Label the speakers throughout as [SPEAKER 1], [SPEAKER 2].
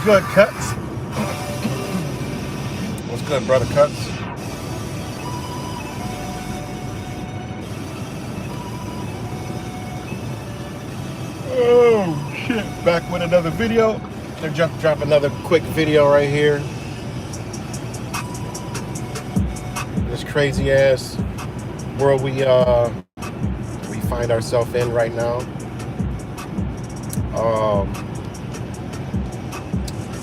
[SPEAKER 1] good, Cuts? What's good, brother Cuts? Oh, shit. Back with another video. They're drop another quick video right here. This crazy ass world we find ourselves in right now.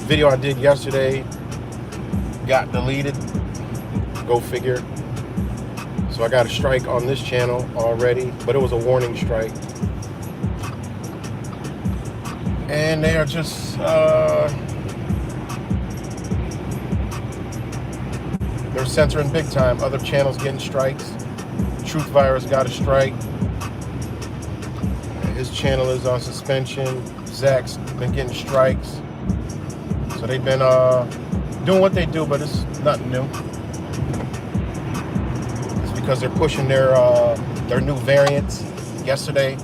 [SPEAKER 1] Video I did yesterday got deleted. Go figure. So I got a strike on this channel already, but it was a warning strike. And they are just they're censoring big time. Other channels getting strikes. Truth Virus got a strike. His channel is on suspension. Zach's been getting strikes. So they've been doing what they do, but it's nothing new. It's because they're pushing their new variants. Yesterday,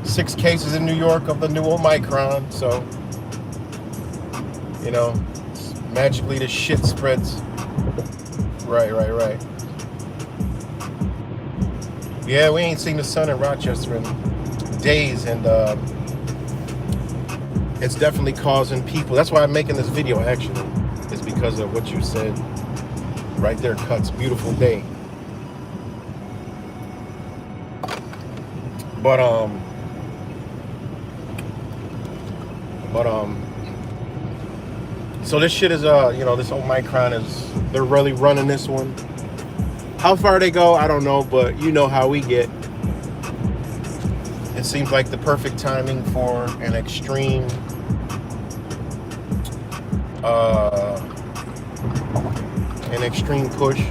[SPEAKER 1] 6 cases in New York of the new Omicron. So, you know, magically the shit spreads. Right. Yeah, we ain't seen the sun in Rochester in days, and it's definitely causing people. That's why I'm making this video, actually, is because of what you said right there. Cuts. Beautiful day. But so this shit is you know, this Omicron is, they're really running this one. How far they go, I don't know, but you know how we get. It seems like the perfect timing for an extreme push.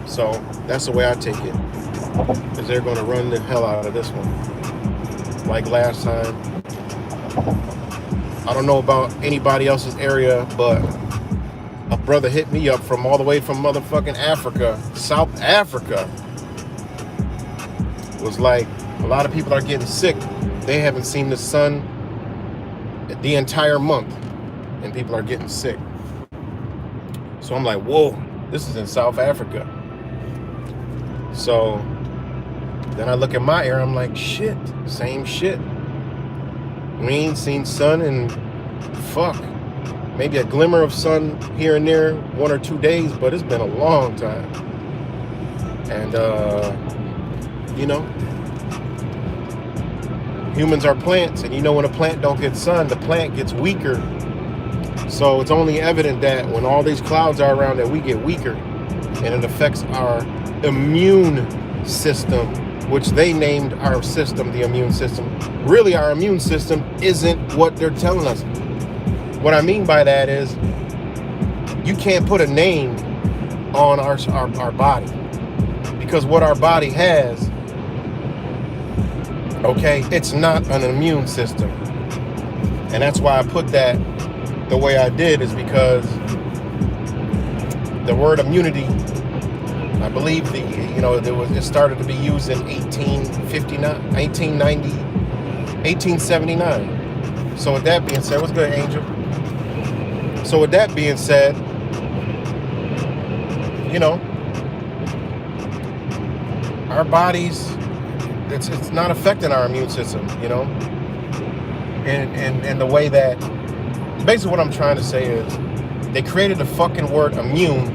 [SPEAKER 1] So that's the way I take it, because they're going to run the hell out of this one like last time. I don't know about anybody else's area, but a brother hit me up from all the way from motherfucking Africa, South Africa. Was like, a lot of people are getting sick. They haven't seen the sun the entire month, and people are getting sick. So I'm like, whoa, this is in South Africa. So then I look at my area, I'm like, shit, same shit. We ain't seen sun in, fuck, maybe a glimmer of sun here and there, 1 or 2 days, but it's been a long time. And, you know, humans are plants, and you know when a plant don't get sun, the plant gets weaker. So it's only evident that when all these clouds are around that we get weaker, and it affects our immune system, which they named our system the immune system. Really, our immune system isn't what they're telling us. What I mean by that is, you can't put a name on our body, because what our body has, okay, it's not an immune system. And that's why I put that the way I did, is because the word immunity, I believe it started to be used in 1879. So with that being said, what's good, Angel? So with that being said, you know, our bodies, it's not affecting our immune system, you know, and the way that, basically what I'm trying to say is, they created the fucking word immune,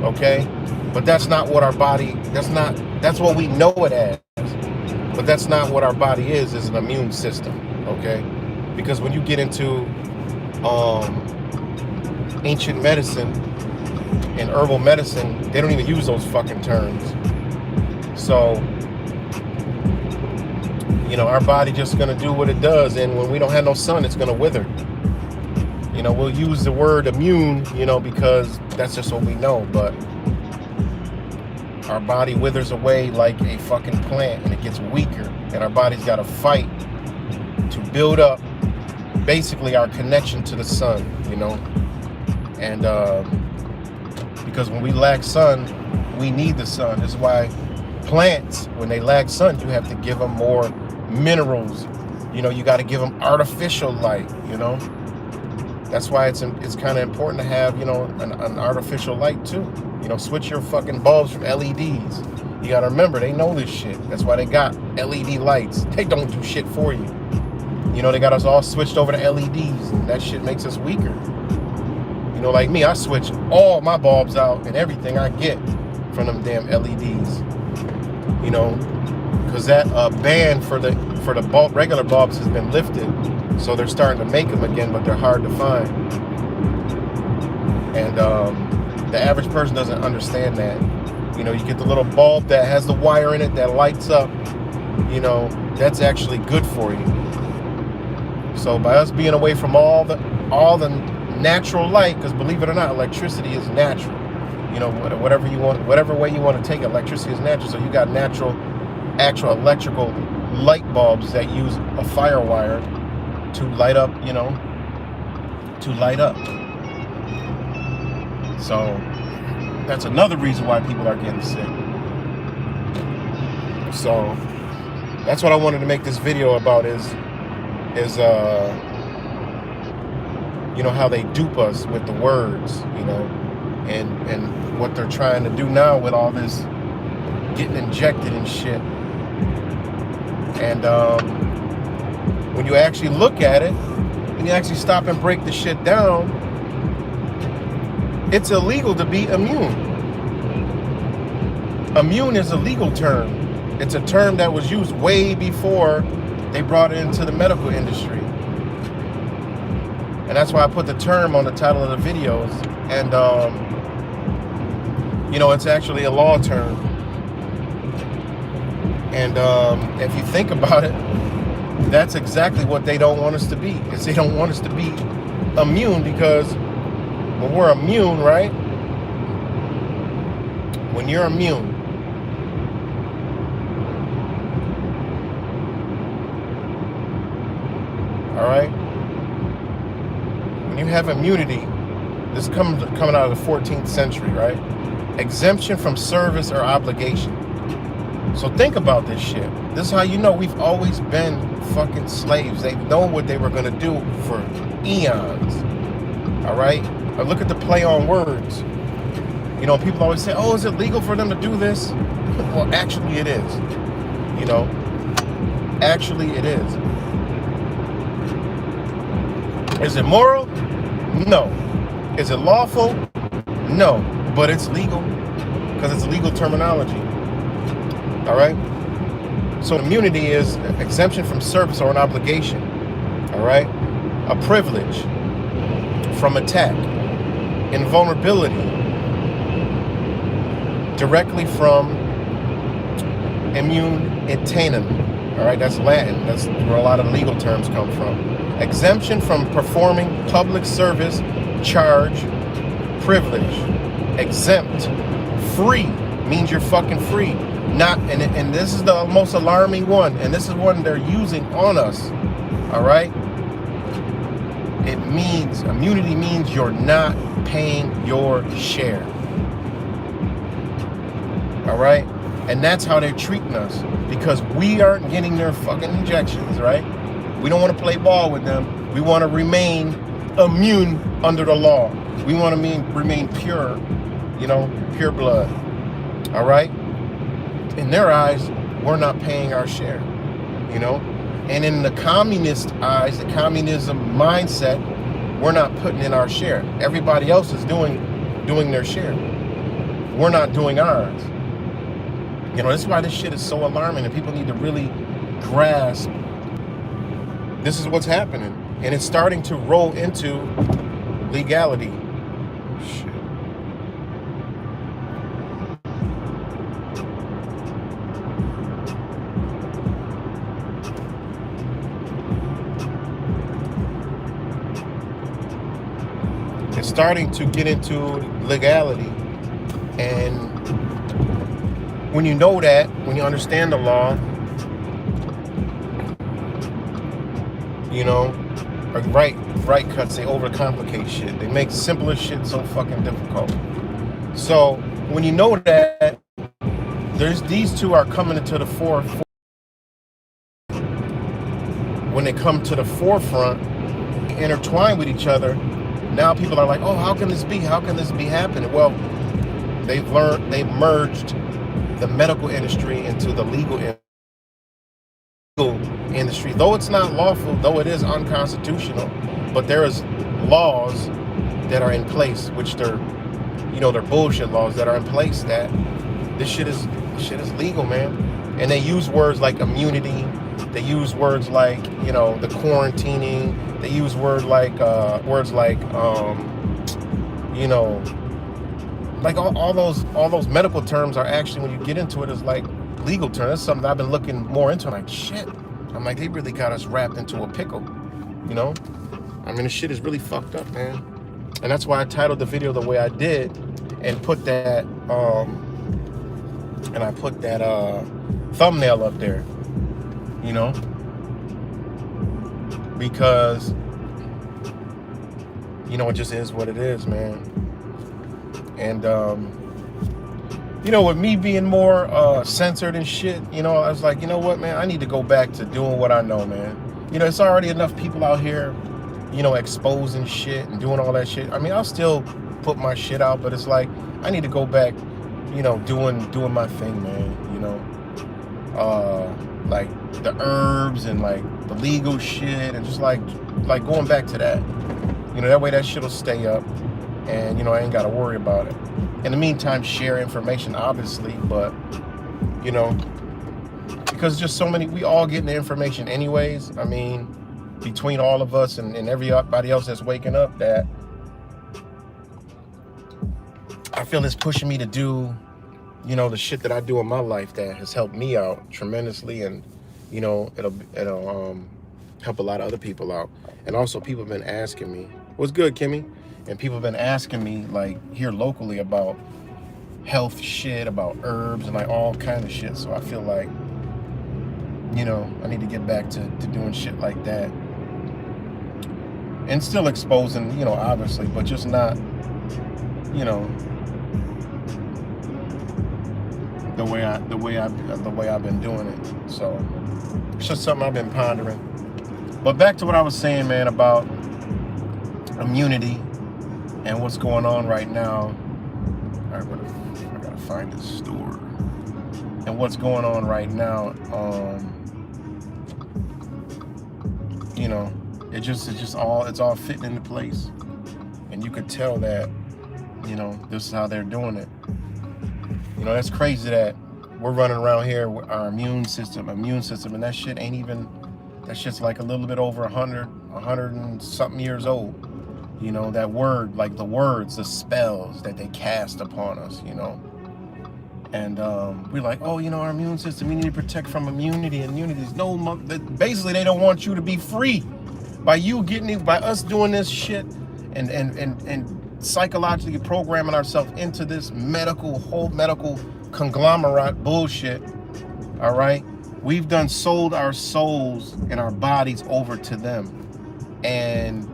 [SPEAKER 1] okay, but that's not what our body, that's what we know it as, but that's not what our body is an immune system, okay, because when you get into ancient medicine and herbal medicine, they don't even use those fucking terms. So, you know, our body just gonna do what it does, and when we don't have no sun, it's gonna wither. You know, we'll use the word immune, you know, because that's just what we know, but our body withers away like a fucking plant, and it gets weaker, and our body's got to fight to build up basically our connection to the sun, you know. And because when we lack sun, we need the sun. That's why plants, when they lack sun, you have to give them more minerals. You know, you got to give them artificial light, you know. That's why it's kind of important to have, you know, an artificial light too. You know, switch your fucking bulbs from LEDs. You gotta remember, they know this shit. That's why they got LED lights. They don't do shit for you. You know, they got us all switched over to LEDs, and that shit makes us weaker. You know, like me, I switch all my bulbs out and everything I get from them damn LEDs. You know, because that ban for the regular bulbs has been lifted, so they're starting to make them again, but they're hard to find. And the average person doesn't understand that. You know, you get the little bulb that has the wire in it that lights up. You know, that's actually good for you. So by us being away from all the natural light, because believe it or not, electricity is natural. You know, whatever you want, whatever way you want to take it, electricity is natural. So you got actual electrical light bulbs that use a fire wire to light up, you know, to light up. So that's another reason why people are getting sick. So that's what I wanted to make this video about is you know, how they dupe us with the words, you know, and what they're trying to do now with all this getting injected and shit. And when you actually look at it, when you actually stop and break the shit down, it's illegal to be immune. Immune is a legal term. It's a term that was used way before they brought it into the medical industry. And that's why I put the term on the title of the videos. And, you know, it's actually a law term. And if you think about it, that's exactly what they don't want us to be. Is they don't want us to be immune, because when we're immune, right? When you're immune, all right? When you have immunity, this comes coming out of the 14th century, right? Exemption from service or obligation. So think about this shit. This is how you know we've always been fucking slaves. They've known what they were gonna do for eons. All right? Or look at the play on words. You know, people always say, oh, is it legal for them to do this? Well, actually it is. You know, actually it is. Is it moral? No. Is it lawful? No. But it's legal, because it's legal terminology. All right? So immunity is exemption from service or an obligation. All right? A privilege from attack, invulnerability, directly from immunitatem. All right? That's Latin. That's where a lot of legal terms come from. Exemption from performing public service, charge, privilege. Exempt. Free means you're fucking free. Not, and this is the most alarming one, and this is one they're using on us. All right? It means, immunity means you're not paying your share. All right? And that's how they're treating us, because we aren't getting their fucking injections, right? We don't want to play ball with them. We want to remain immune under the law. We want to remain pure, you know, pure blood. All right? In their eyes, we're not paying our share, you know? And in the communist eyes, the communism mindset, we're not putting in our share. Everybody else is doing their share. We're not doing ours. You know, this is why this shit is so alarming, and people need to really grasp this is what's happening. And it's starting to roll into legality. Shit. It's starting to get into legality. And when you know that, when you understand the law, you know, right cuts, they overcomplicate shit. They make simpler shit so fucking difficult. So when you know that, these two are coming into the forefront. When they come to the forefront, intertwine with each other, now people are like, oh, how can this be? How can this be happening? Well, they've merged the medical industry into the legal industry. Though it's not lawful, though it is unconstitutional, but there is laws that are in place, which they're bullshit laws that are in place, that this shit is legal, man. And they use words like immunity. They use words like, the quarantining. They use words like like all those medical terms are actually, when you get into it, is like legal terms. That's something I've been looking more into. I'm like, shit. I'm like, they really got us wrapped into a pickle, I mean, the shit is really fucked up, man. And that's why I titled the video the way I did, and put that thumbnail up there, because it just is what it is, man. And with me being more censored and shit, I was like, you know what, man, I need to go back to doing what I know, man. It's already enough people out here, exposing shit and doing all that shit. I mean, I'll still put my shit out, but it's like, I need to go back, doing my thing, man, like the herbs and like the legal shit, and just like going back to that, that way that shit will stay up, and, I ain't got to worry about it. In the meantime, share information, obviously, but, because just so many, we all getting the information anyways. I mean, between all of us and everybody else that's waking up, that I feel it's pushing me to do, the shit that I do in my life that has helped me out tremendously, and, it'll help a lot of other people out. And also, people have been asking me, what's good, Kimmy? And people have been asking me, like, here locally, about health shit, about herbs, and like all kind of shit. So I feel like, I need to get back to doing shit like that, and still exposing, obviously, but just not, the way I've been doing it. So it's just something I've been pondering. But back to what I was saying, man, about immunity and what's going on right now. I gotta find this store. And what's going on right now, it's all fitting into place. And you could tell that, this is how they're doing it. That's crazy that we're running around here with our immune system, and that shit's like a little bit over 100 and something years old. That word, like the words, the spells that they cast upon us, And we're like, oh, our immune system, we need to protect from immunity. Immunities, basically they don't want you to be free by us doing this shit and psychologically programming ourselves into this whole medical conglomerate bullshit. All right, we've sold our souls and our bodies over to them. And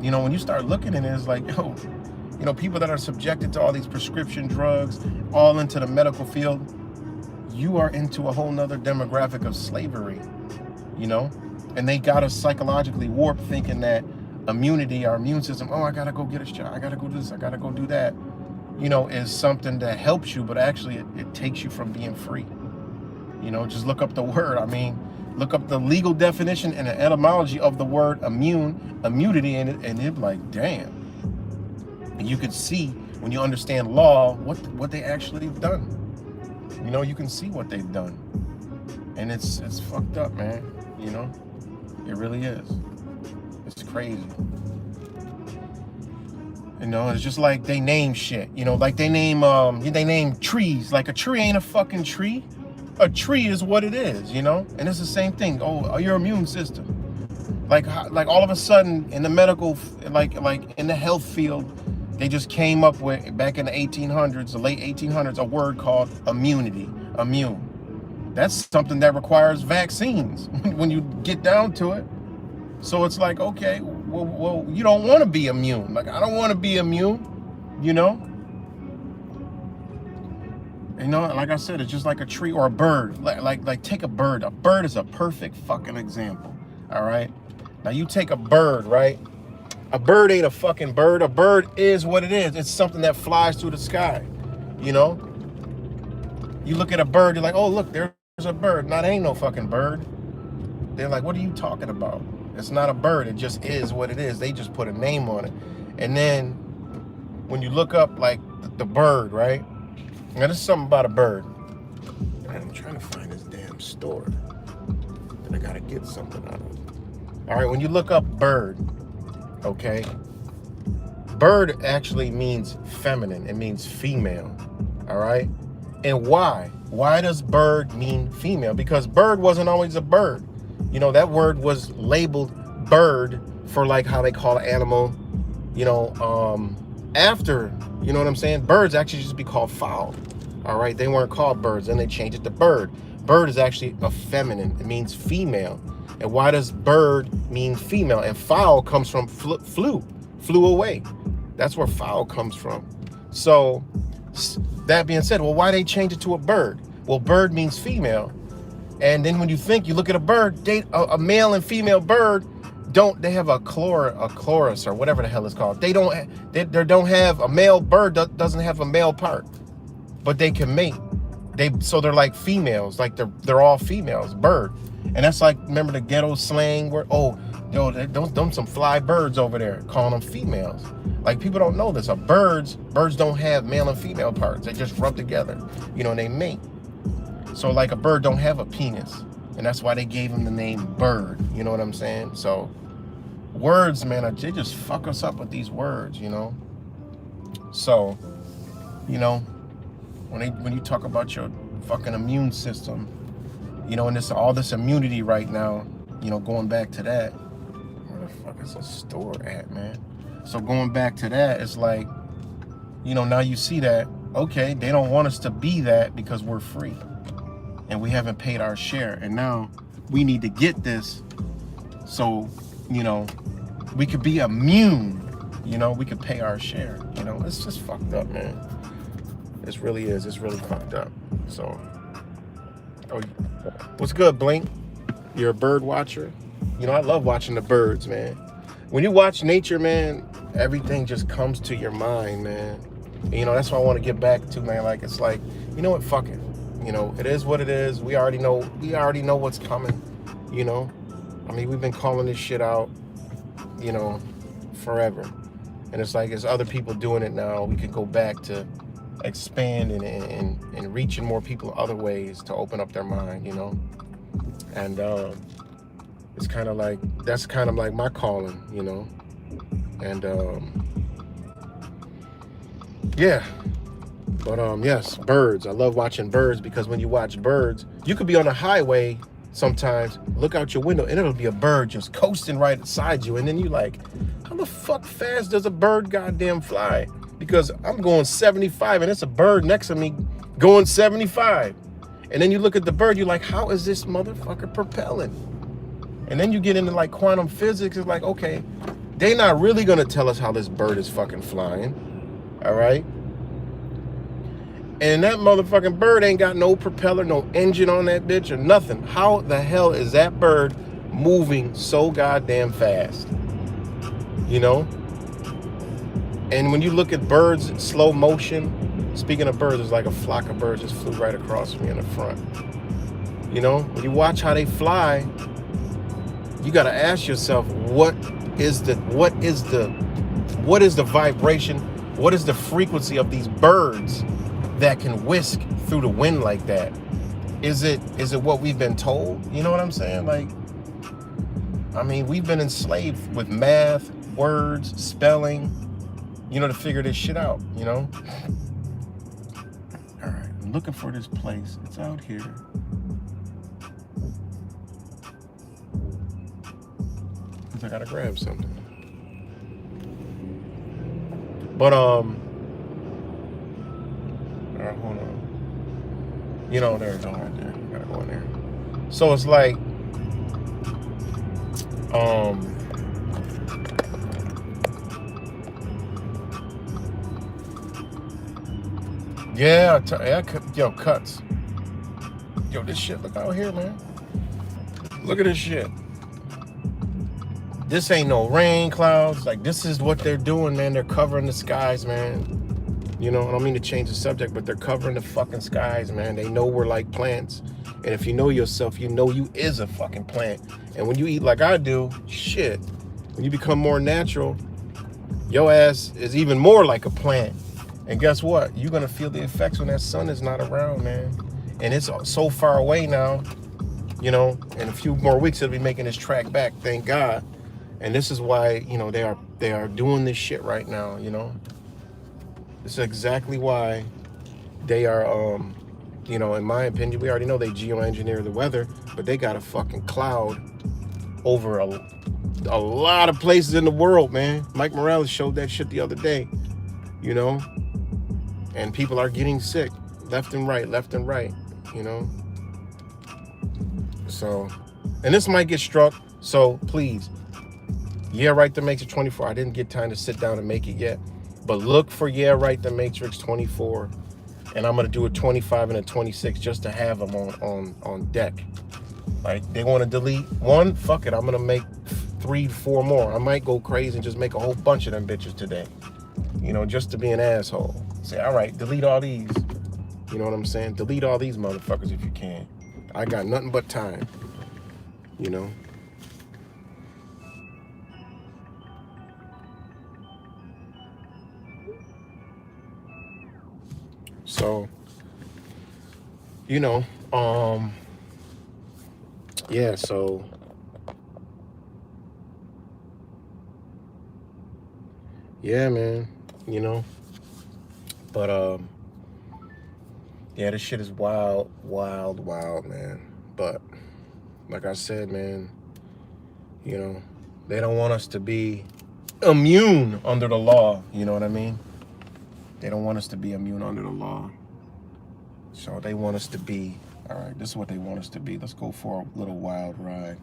[SPEAKER 1] when you start looking at it, it's like, people that are subjected to all these prescription drugs, all into the medical field, you are into a whole nother demographic of slavery, and they got us psychologically warped, thinking that immunity, our immune system, oh, I gotta go get a shot, I gotta go do this, I gotta go do that, is something that helps you, but actually it takes you from being free. Just look up the word. I mean, look up the legal definition and the etymology of the word immunity, and it's like, damn. And you could see, when you understand law, what they actually have done. You can see what they've done, and it's fucked up, man. It really is. It's crazy. It's just like they name shit. Like they name trees. Like a tree ain't a fucking tree. A tree is what it is, and it's the same thing. Oh, your immune system. Like all of a sudden in the medical, like in the health field, they just came up with, back in the 1800s, the late 1800s, a word called immunity. Immune. That's something that requires vaccines when you get down to it. So it's like, okay, well, you don't want to be immune. Like, I don't want to be immune, like I said, it's just like a tree or a bird. Like take a bird. A bird is a perfect fucking example. All right. Now you take a bird, right? A bird ain't a fucking bird. A bird is what it is. It's something that flies through the sky. You know? You look at a bird, you're like, oh, look, there's a bird. No, that ain't no fucking bird. They're like, what are you talking about? It's not a bird. It just is what it is. They just put a name on it. And then when you look up, like, the bird, right? Now, this is something about a bird. I'm trying to find this damn store that I got to get something out of. All right, when you look up bird, okay? Bird actually means feminine. It means female, all right? And why? Why does bird mean female? Because bird wasn't always a bird. You know, that word was labeled bird for like how they call an animal, you know, after, you know what I'm saying? Birds actually used to be called fowl, all right? They weren't called birds, then they changed it to bird. Bird is actually a feminine. It means female. And why does bird mean female? And fowl comes from flew away. That's where fowl comes from. So that being said, well, why they change it to a bird? Well, bird means female. And then when you look at a bird, a male and female bird, they have a chorus or whatever the hell it's called. They don't have a male bird doesn't have a male part, but they can mate. So they're like females, like they're all females, bird. And that's like, remember the ghetto slang where, oh, yo, those some fly birds over there, calling them females. Like, people don't know this. Birds don't have male and female parts. They just rub together, you know, and they mate. So like a bird don't have a penis. And that's why they gave him the name bird. You know what I'm saying? So words, man, they just fuck us up with these words, you know? So, you know, when you talk about your fucking immune system, you know, and all this immunity right now, you know, going back to that, where the fuck is a store at, man? So going back to that, it's like, you know, now you see that, okay, they don't want us to be that because we're free and we haven't paid our share. And now we need to get this so, you know, we could be immune, you know, we could pay our share. You know, it's just fucked up, man. This really is. It's really fucked up. So, oh, what's good, Blink? You're a bird watcher? You know, I love watching the birds, man. When you watch nature, man, everything just comes to your mind, man. And, you know, that's what I want to get back to, man. Like, it's like, you know what, fuck it. You know, it is what it is. We already know what's coming, you know. I mean, we've been calling this shit out, you know, forever. And it's like, as other people doing it now, we can go back to expand and reaching more people other ways to open up their mind, you know. And it's kind of like, that's kind of like my calling, you know. And yeah, but yes, birds. I love watching birds because when you watch birds, you could be on a highway sometimes, look out your window, and it'll be a bird just coasting right beside you, and then you like, how the fuck fast does a bird goddamn fly? Because I'm going 75 and it's a bird next to me going 75. And then you look at the bird, you're like, how is this motherfucker propelling? And then you get into like quantum physics. It's like, okay, they not really gonna tell us how this bird is fucking flying, all right? And that motherfucking bird ain't got no propeller, no engine on that bitch or nothing. How the hell is that bird moving so goddamn fast? You know? And when you look at birds in slow motion, speaking of birds, it's like a flock of birds just flew right across me in the front. You know, when you watch how they fly, you got to ask yourself, what is the vibration? What is the frequency of these birds that can whisk through the wind like that? Is it what we've been told? You know what I'm saying? Like, I mean, we've been enslaved with math, words, spelling, you know, to figure this shit out, you know? All right, I'm looking for this place. It's out here. Because I gotta grab something. But, all right, hold on. You know, there's one right there. Gotta go in there. So it's like, yeah, yo, cuts. Yo, this shit, look out here, man. Look at this shit. This ain't no rain clouds. Like, this is what they're doing, man. They're covering the skies, man. You know, I don't mean to change the subject, but they're covering the fucking skies, man. They know we're like plants. And if you know yourself, you know you is a fucking plant. And when you eat like I do, shit, when you become more natural, your ass is even more like a plant. And guess what? You're going to feel the effects when that sun is not around, man. And it's so far away now, you know, in a few more weeks, it'll be making this track back, thank God. And this is why, you know, they are doing this shit right now, you know. This is exactly why they are, you know, in my opinion, we already know they geoengineer the weather, but they got a fucking cloud over a lot of places in the world, man. Mike Morales showed that shit the other day, you know. And people are getting sick left and right, you know. So, and this might get struck, so please, Yeah, Right the Matrix 24. I didn't get time to sit down and make it yet, but look for Yeah, Right the Matrix 24, and I'm gonna do a 25 and a 26 just to have them on deck. Like, they want to delete one, fuck it, I'm gonna make 3, 4 more. I might go crazy and just make a whole bunch of them bitches today, you know, just to be an asshole. Say, all right, delete all these. You know what I'm saying? Delete all these motherfuckers if you can. I got nothing but time, you know. So, you know, yeah, so yeah, man, you know, but yeah, this shit is wild, man. But like I said, man, you know, they don't want us to be immune under the law, you know what I mean? They don't want us to be immune under the law. So they want us to be, all right, this is what they want us to be. Let's go for a little wild ride.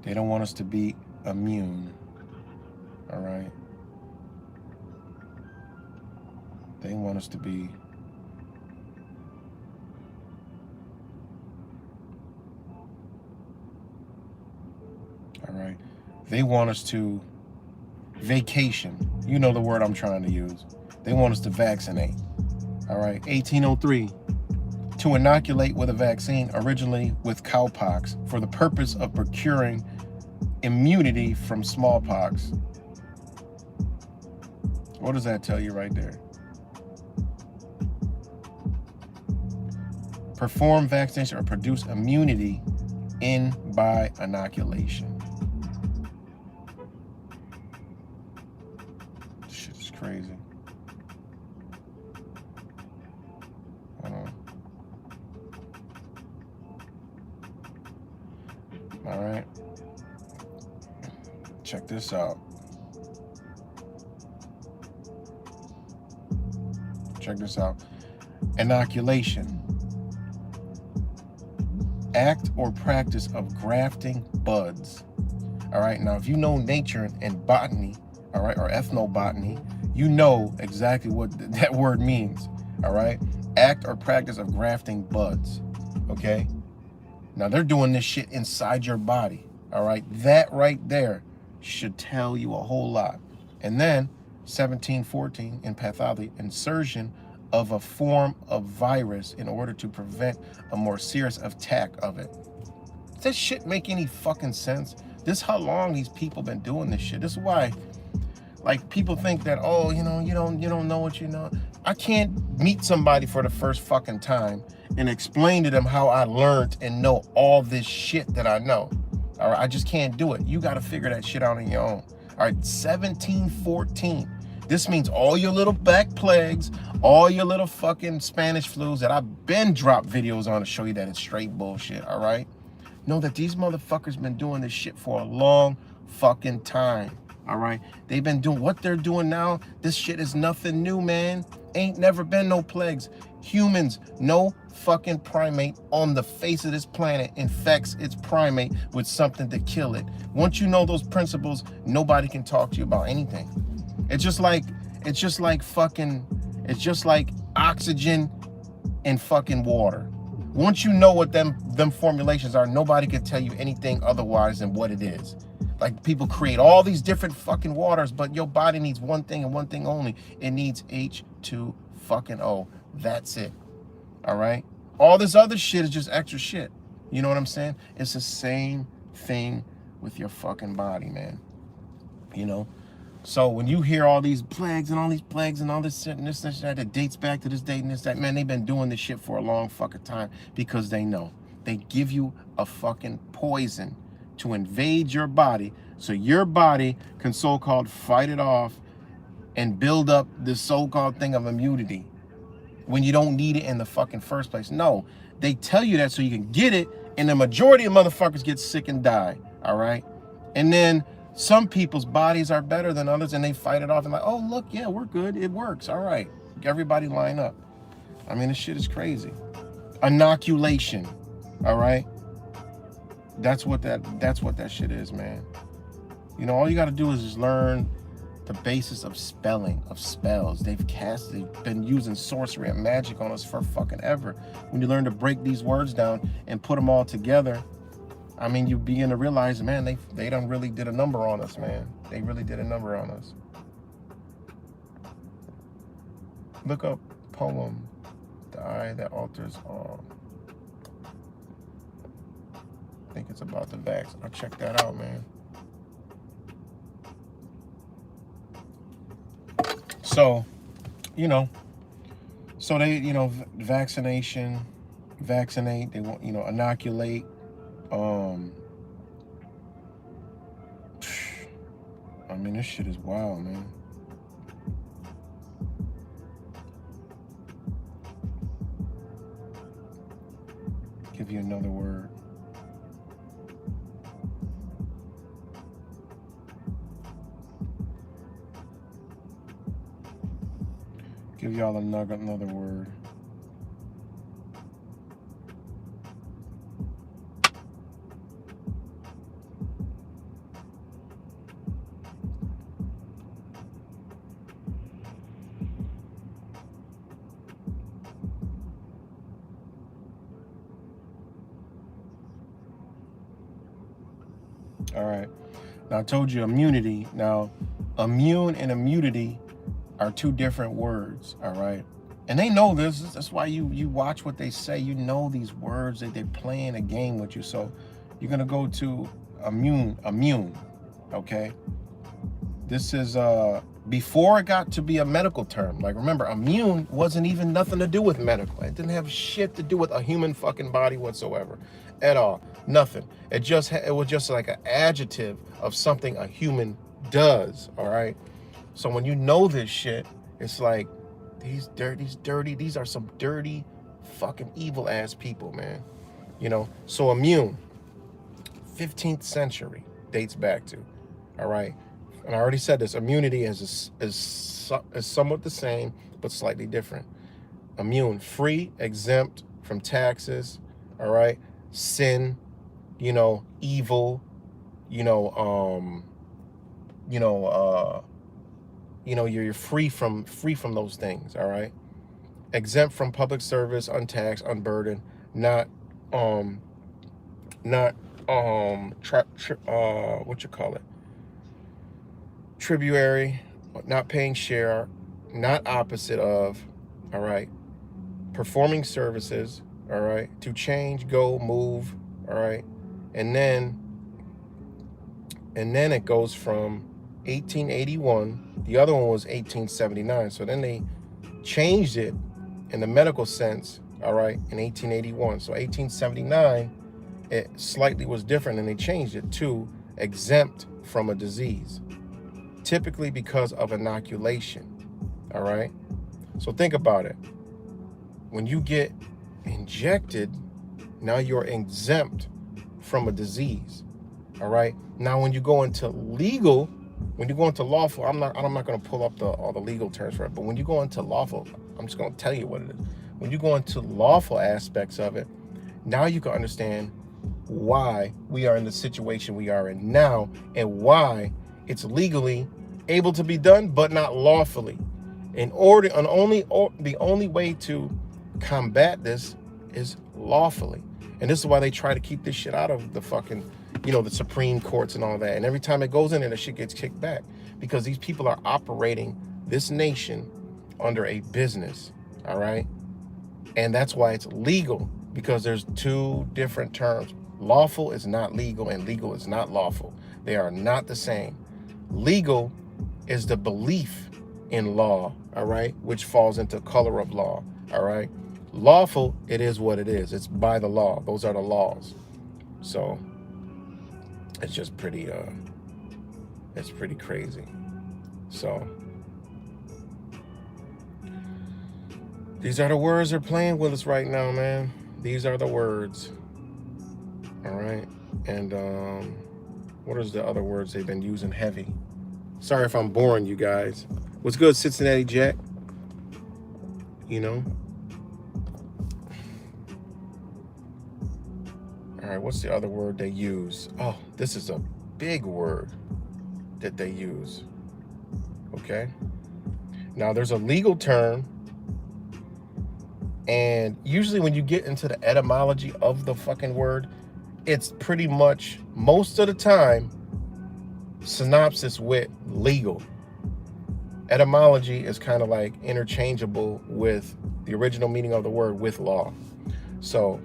[SPEAKER 1] They don't want us to be immune, all right? They want us to be all right. They want us to vacation. You know the word I'm trying to use. They want us to vaccinate. All right. 1803, to inoculate with a vaccine, originally with cowpox, for the purpose of procuring immunity from smallpox. What does that tell you right there? Perform vaccination or produce immunity in by inoculation. Shit is crazy. All right. Check this out. Check this out. Inoculation. Act or practice of grafting buds. All right. Now, if you know nature and botany, all right, or ethnobotany, you know exactly what that word means. All right. Act or practice of grafting buds. Okay. Now, they're doing this shit inside your body. All right. That right there should tell you a whole lot. And then 1714 in pathology, insertion of a form of virus in order to prevent a more serious attack of it. Does that shit make any fucking sense? This is how long these people been doing this shit. This is why, like, people think that, oh, you know, you don't know what you know. I can't meet somebody for the first fucking time and explain to them how I learned and know all this shit that I know. All right, I just can't do it. You got to figure that shit out on your own. All right, 1714. This means all your little back plagues, all your little fucking Spanish flus that I've been dropped videos on to show you that it's straight bullshit, all right? Know that these motherfuckers been doing this shit for a long fucking time, all right? They've been doing what they're doing now. This shit is nothing new, man. Ain't never been no plagues. Humans, no fucking primate on the face of this planet infects its primate with something to kill it. Once you know those principles, nobody can talk to you about anything. It's just like oxygen and fucking water. Once you know what them formulations are, nobody can tell you anything otherwise than what it is. Like people create all these different fucking waters, but your body needs one thing and one thing only. It needs H2O. That's it. All right? All this other shit is just extra shit. You know what I'm saying? It's the same thing with your fucking body, man. You know? So when you hear all these plagues and all these plagues and all this shit and this and that dates back to this date and this, that, man, they've been doing this shit for a long fucking time because they know. They give you a fucking poison to invade your body so your body can so-called fight it off and build up this so-called thing of immunity when you don't need it in the fucking first place. No, they tell you that so you can get it, and the majority of motherfuckers get sick and die, all right? And then some people's bodies are better than others, and they fight it off and like, oh, look, yeah, we're good. It works. All right. Everybody line up. I mean, this shit is crazy. Inoculation, all right? That's what that shit is, man. You know, all you got to do is just learn the basis of spelling, of spells. They've been using sorcery and magic on us for fucking ever. When you learn to break these words down and put them all together, I mean, you begin to realize, man, they done really did a number on us, man. They really did a number on us. Look up poem, The Eye That Alters All. I think it's about the vax. I'll check that out, man. So, you know, so they, you know, vaccinate, they want, you know, inoculate. I mean, this shit is wild, man. Give you another word. Give y'all another word. All right. Now I told you immunity. Now, immune and immunity are two different words, all right? And they know this. That's why you watch what they say. You know these words, that they're playing a game with you. So you're gonna go to immune, okay? This is before it got to be a medical term. Like, remember, immune wasn't even nothing to do with medical. It didn't have shit to do with a human fucking body whatsoever, at all. Nothing. It was just like an adjective of something a human does, all right? So when you know this shit, it's like, these are some dirty, fucking evil ass people, man. You know, so immune, 15th century dates back to, all right? And I already said this, immunity is somewhat the same, but slightly different. Immune, free, exempt from taxes, all right? Sin, you know, evil, you're free from those things, all right? Exempt from public service, untaxed, unburdened, not tributary, not paying share, not opposite of, all right? Performing services, all right? To change, go, move, all right? And then it goes from 1881, the other one was 1879. So then they changed it in the medical sense, all right, in 1881. So 1879, it slightly was different, and they changed it to exempt from a disease, typically because of inoculation, all right? So think about it. When you get injected, now you're exempt from a disease, all right? Now, when you go into legal, when you go into lawful, I'm not going to pull up all the legal terms for it, but when you go into lawful, I'm just going to tell you what it is. When you go into lawful aspects of it, now you can understand why we are in the situation we are in now, and why it's legally able to be done, but not lawfully. The only way to combat this is lawfully. And this is why they try to keep this shit out of the fucking, you know, the Supreme Courts and all that. And every time it goes in there, the shit gets kicked back because these people are operating this nation under a business, all right? And that's why it's legal, because there's two different terms. Lawful is not legal, and legal is not lawful. They are not the same. Legal is the belief in law, all right, which falls into color of law, all right? Lawful, it is what it is. It's by the law. Those are the laws. So it's just pretty, it's pretty crazy. So these are the words they're playing with us right now, man. These are the words. All right. And what is the other words they've been using? Heavy. Sorry if I'm boring you guys. What's good, Cincinnati Jack? You know? All right, what's the other word they use? Oh, this is a big word that they use. Okay? Now, there's a legal term, and usually when you get into the etymology of the fucking word, it's pretty much, most of the time, synopsis with legal. Etymology is kind of like interchangeable with the original meaning of the word with law. So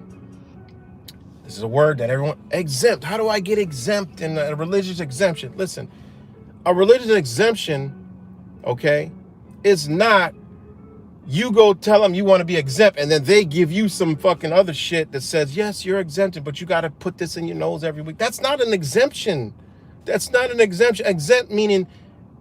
[SPEAKER 1] this is a word that everyone, exempt. How do I get exempt in a religious exemption? Listen, a religious exemption, okay, is not you go tell them you want to be exempt and then they give you some fucking other shit that says, yes, you're exempted, but you got to put this in your nose every week. That's not an exemption. That's not an exemption. Exempt meaning,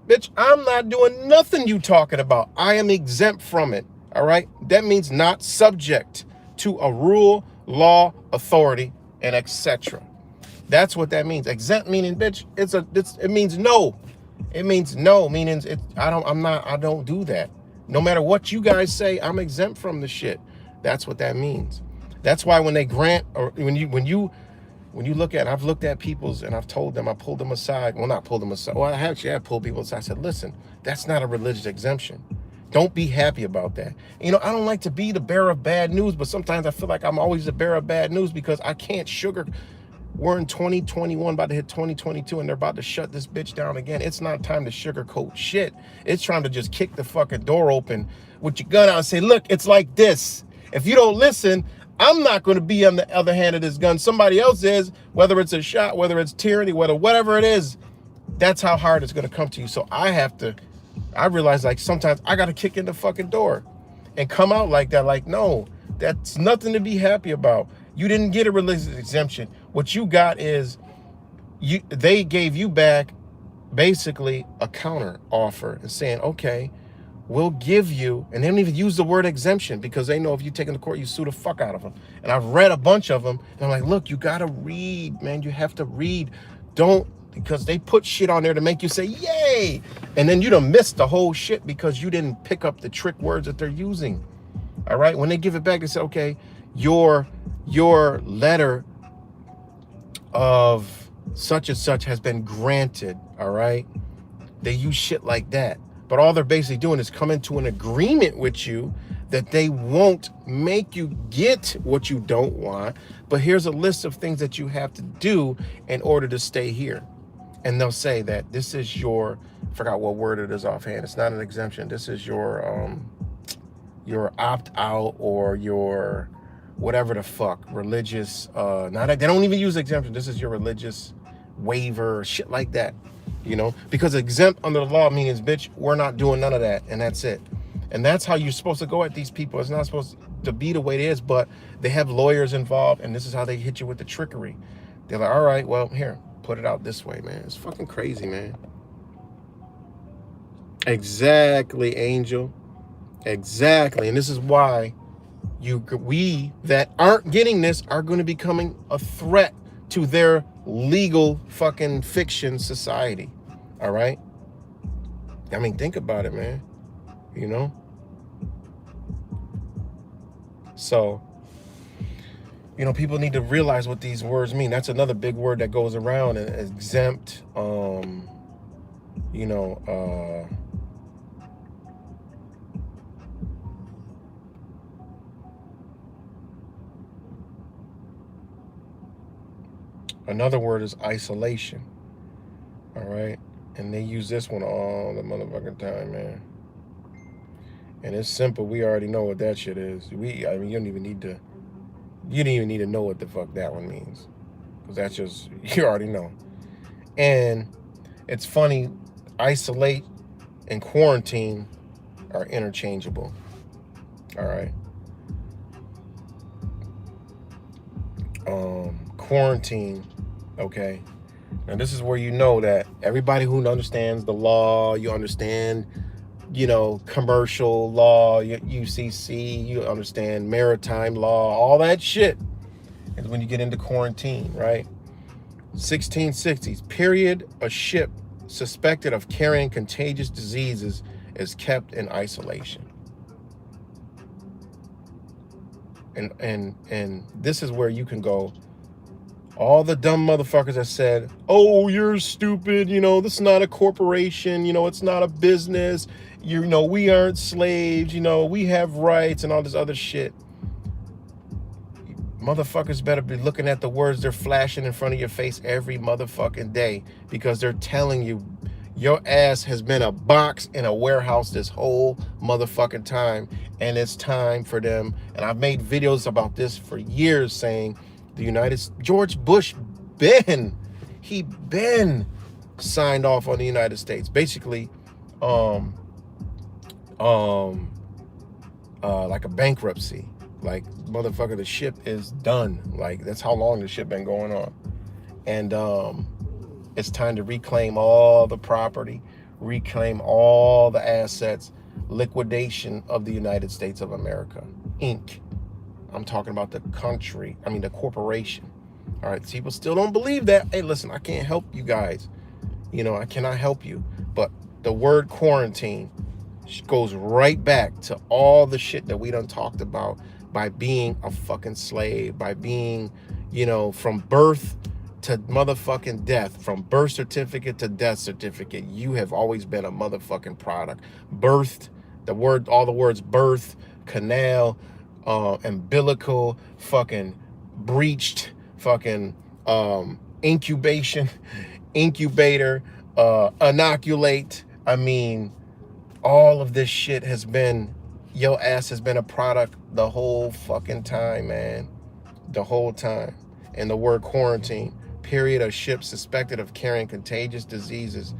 [SPEAKER 1] bitch, I'm not doing nothing you talking about. I am exempt from it. All right. That means not subject to a rule, law, authority, and etc. That's what that means. Exempt meaning, bitch, it means no. It means no, meaning I don't do that. No matter what you guys say, I'm exempt from the shit. That's what that means. That's why when they grant, or when you look at, I've looked at people's and I've told them, I pulled them aside. Well, not pulled them aside. Well, I pulled people aside. I said, listen, that's not a religious exemption. Don't be happy about that. You know, I don't like to be the bearer of bad news, but sometimes I feel like I'm always the bearer of bad news because I can't we're in 2021, about to hit 2022, and they're about to shut this bitch down again. It's not time to sugarcoat shit. It's trying to just kick the fucking door open with your gun out and say, look, it's like this. If you don't listen, I'm not going to be on the other hand of this gun. Somebody else is, whether it's a shot, whether it's tyranny, whatever it is, that's how hard it's going to come to you. So I realize, like, sometimes I got to kick in the fucking door and come out like that. Like, no, that's nothing to be happy about. You didn't get a religious exemption. What you got is they gave you back basically a counter offer and saying, okay, we'll give you, and they don't even use the word exemption because they know if you take them to court, you sue the fuck out of them. And I've read a bunch of them, and I'm like, look, you gotta read, man. You have to read. Because they put shit on there to make you say, yay. And then you done missed the whole shit because you didn't pick up the trick words that they're using. All right. When they give it back, they say, okay, your letter of such and such has been granted. All right. They use shit like that. But all they're basically doing is come into an agreement with you that they won't make you get what you don't want. But here's a list of things that you have to do in order to stay here. And they'll say that this is your, I forgot what word it is offhand. It's not an exemption. This is your opt-out or your whatever the fuck, religious, they don't even use exemption. This is your religious waiver or shit like that, you know? Because exempt under the law means, bitch, we're not doing none of that, and that's it. And that's how you're supposed to go at these people. It's not supposed to be the way it is, but they have lawyers involved, and this is how they hit you with the trickery. They're like, all right, well, here, put it out this way, man. It's fucking crazy, man. Exactly, Angel. Exactly. And this is why we that aren't getting this are going to be becoming a threat to their legal fucking fiction society. All right? I mean, think about it, man. You know? So, you know, people need to realize what these words mean. That's another big word that goes around, exempt, Another word is isolation. All right. And they use this one all the motherfucking time, man. And it's simple. We already know what that shit is. I mean, you don't even need to know what the fuck that one means. Because that's just, you already know. And it's funny, isolate and quarantine are interchangeable. All right. Quarantine, okay. Now this is where you know that everybody who understands the law, you understand, commercial law, UCC, you understand maritime law, all that shit is when you get into quarantine, right? 1660s, period, a ship suspected of carrying contagious diseases is kept in isolation. And this is where you can go, all the dumb motherfuckers that said, oh, you're stupid, this is not a corporation, it's not a business, we aren't slaves, we have rights and all this other shit. Motherfuckers better be looking at the words they're flashing in front of your face every motherfucking day, because they're telling you your ass has been a box in a warehouse this whole motherfucking time, and it's time for them. And I've made videos about this for years saying George Bush been signed off on the United States. Basically, like a bankruptcy. Like, motherfucker, the ship is done. Like, that's how long the ship been going on. And it's time to reclaim all the property, reclaim all the assets, liquidation of the United States of America, Inc. I'm talking about the corporation. All right, people still don't believe that. Hey, listen, I can't help you guys. I cannot help you. But the word quarantine goes right back to all the shit that we done talked about, by being a fucking slave, by being, from birth to motherfucking death, from birth certificate to death certificate, you have always been a motherfucking product. Birthed, all the words birth, canal, umbilical, fucking breached, fucking incubation, incubator, inoculate. I mean, all of this shit has been, your ass has been a product the whole fucking time, man. The whole time. And the word quarantine, period, a ship suspected of carrying contagious diseases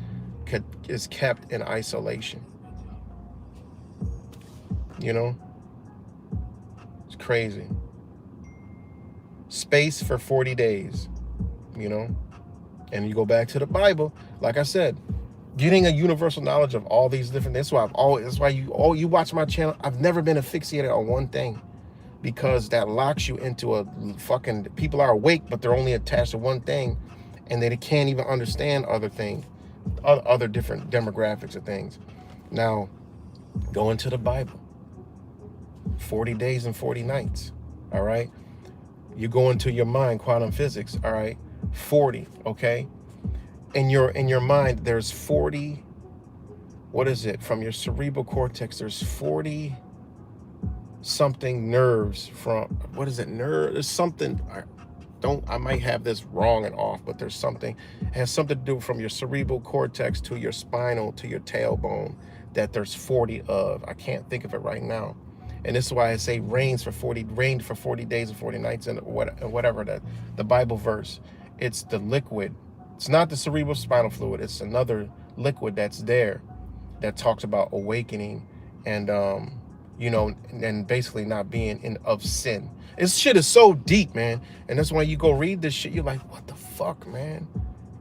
[SPEAKER 1] is kept in isolation. It's crazy. Space for 40 days, and you go back to the Bible, like I said, getting a universal knowledge of all these different, that's why you watch my channel. I've never been asphyxiated on one thing, because that locks you into a fucking, people are awake, but they're only attached to one thing, and they can't even understand other things, other different demographics of things. Now, go into the Bible, 40 days and 40 nights, all right? You go into your mind, quantum physics, all right? 40, okay? In your mind, there's 40, what is it? From your cerebral cortex, there's 40 something nerves from, what is it? There's something, I might have this wrong and off, but there's something, it has something to do from your cerebral cortex to your spinal to your tailbone, that there's 40 of. I can't think of it right now. And this is why I say reigned for 40 days and 40 nights, and whatever the Bible verse. It's the liquid. It's not the cerebral spinal fluid. It's another liquid that's there that talks about awakening and, and basically not being of sin. This shit is so deep, man. And that's why you go read this shit, you're like, what the fuck, man?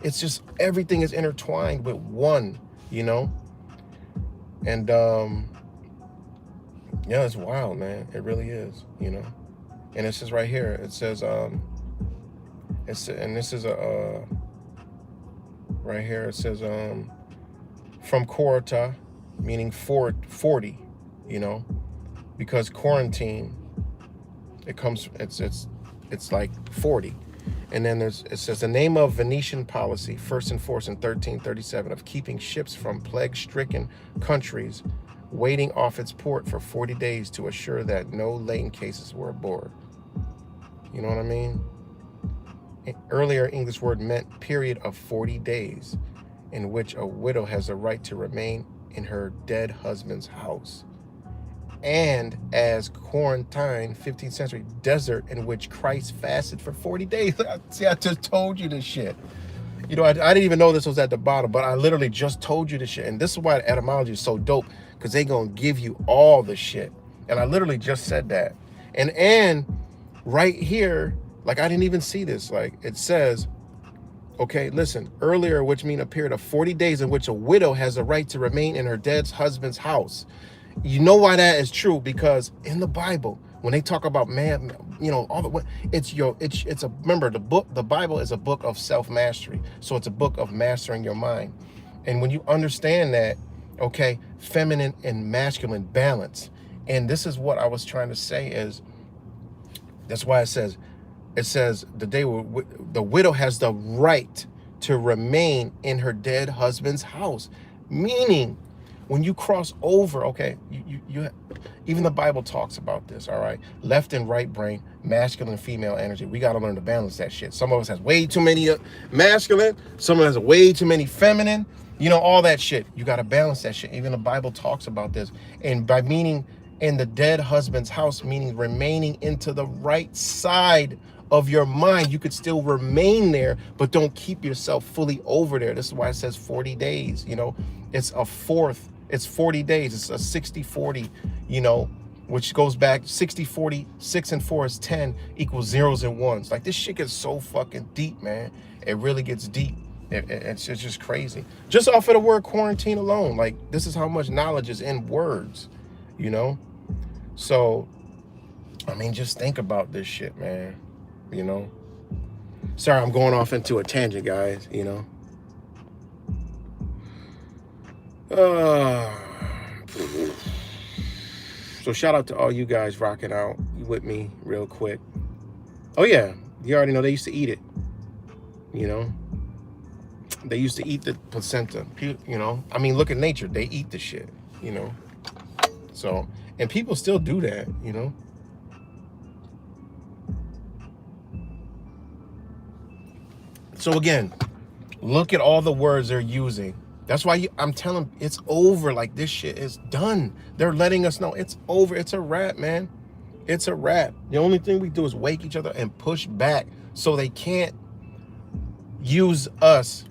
[SPEAKER 1] It's just, everything is intertwined with one, And, yeah, it's wild, man. It really is, And it says right here, it says, and this is right here, it says, from quarta, meaning 40, because quarantine, it's like 40. And then it says the name of Venetian policy, first enforced in 1337, of keeping ships from plague-stricken countries waiting off its port for 40 days to assure that no latent cases were aboard. You know what I mean? earlier English word meant period of 40 days in which a widow has a right to remain in her dead husband's house. And as quarantine, 15th century desert in which Christ fasted for 40 days. See, I just told you this shit. You know, I didn't even know this was at the bottom, but I literally just told you this shit. And this is why the etymology is so dope, because they gonna give you all the shit. And I literally just said that. And right here, like I didn't even see this. Like it says, okay, listen, earlier, which mean a period of 40 days in which a widow has a right to remain in her dead husband's house. You know why that is true? Because in the Bible, when they talk about man, you know, all the it's a, remember, the Bible is a book of self-mastery. So it's a book of mastering your mind. And when you understand that, okay, feminine and masculine balance. And this is what I was trying to say is, that's why it says the day the widow has the right to remain in her dead husband's house. Meaning, when you cross over, okay, you even the Bible talks about this, all right? Left and right brain, masculine and female energy. We got to learn to balance that shit. Some of us has way too many masculine, some of us has way too many feminine, you know, all that shit. You got to balance that shit. Even the Bible talks about this. And by meaning in the dead husband's house, meaning remaining into the right side of your mind. You could still remain there, but don't keep yourself fully over there. This is why it says 40 days, you know, it's a fourth, it's 40 days, it's a 60-40, you know, which goes back 60-40, 6 and 4 is 10 equals zeros and ones. Like this shit gets so fucking deep, man. It really gets deep. It's just crazy. Just off of the word quarantine alone, like this is how much knowledge is in words, you know? So, I mean, just think about this shit, man. You know, sorry, I'm going off into a tangent, guys, you know. So shout out to all you guys rocking out with me real quick. Oh yeah, you already know they used to eat it, you know. They used to eat the placenta, you know. I mean, look at nature, they eat the shit, you know. So, and people still do that, you know. So again, look at all the words they're using. That's why I'm telling, it's over. Like this shit is done. They're letting us know it's over. It's a wrap, man. It's a wrap. The only thing we do is wake each other and push back so they can't use us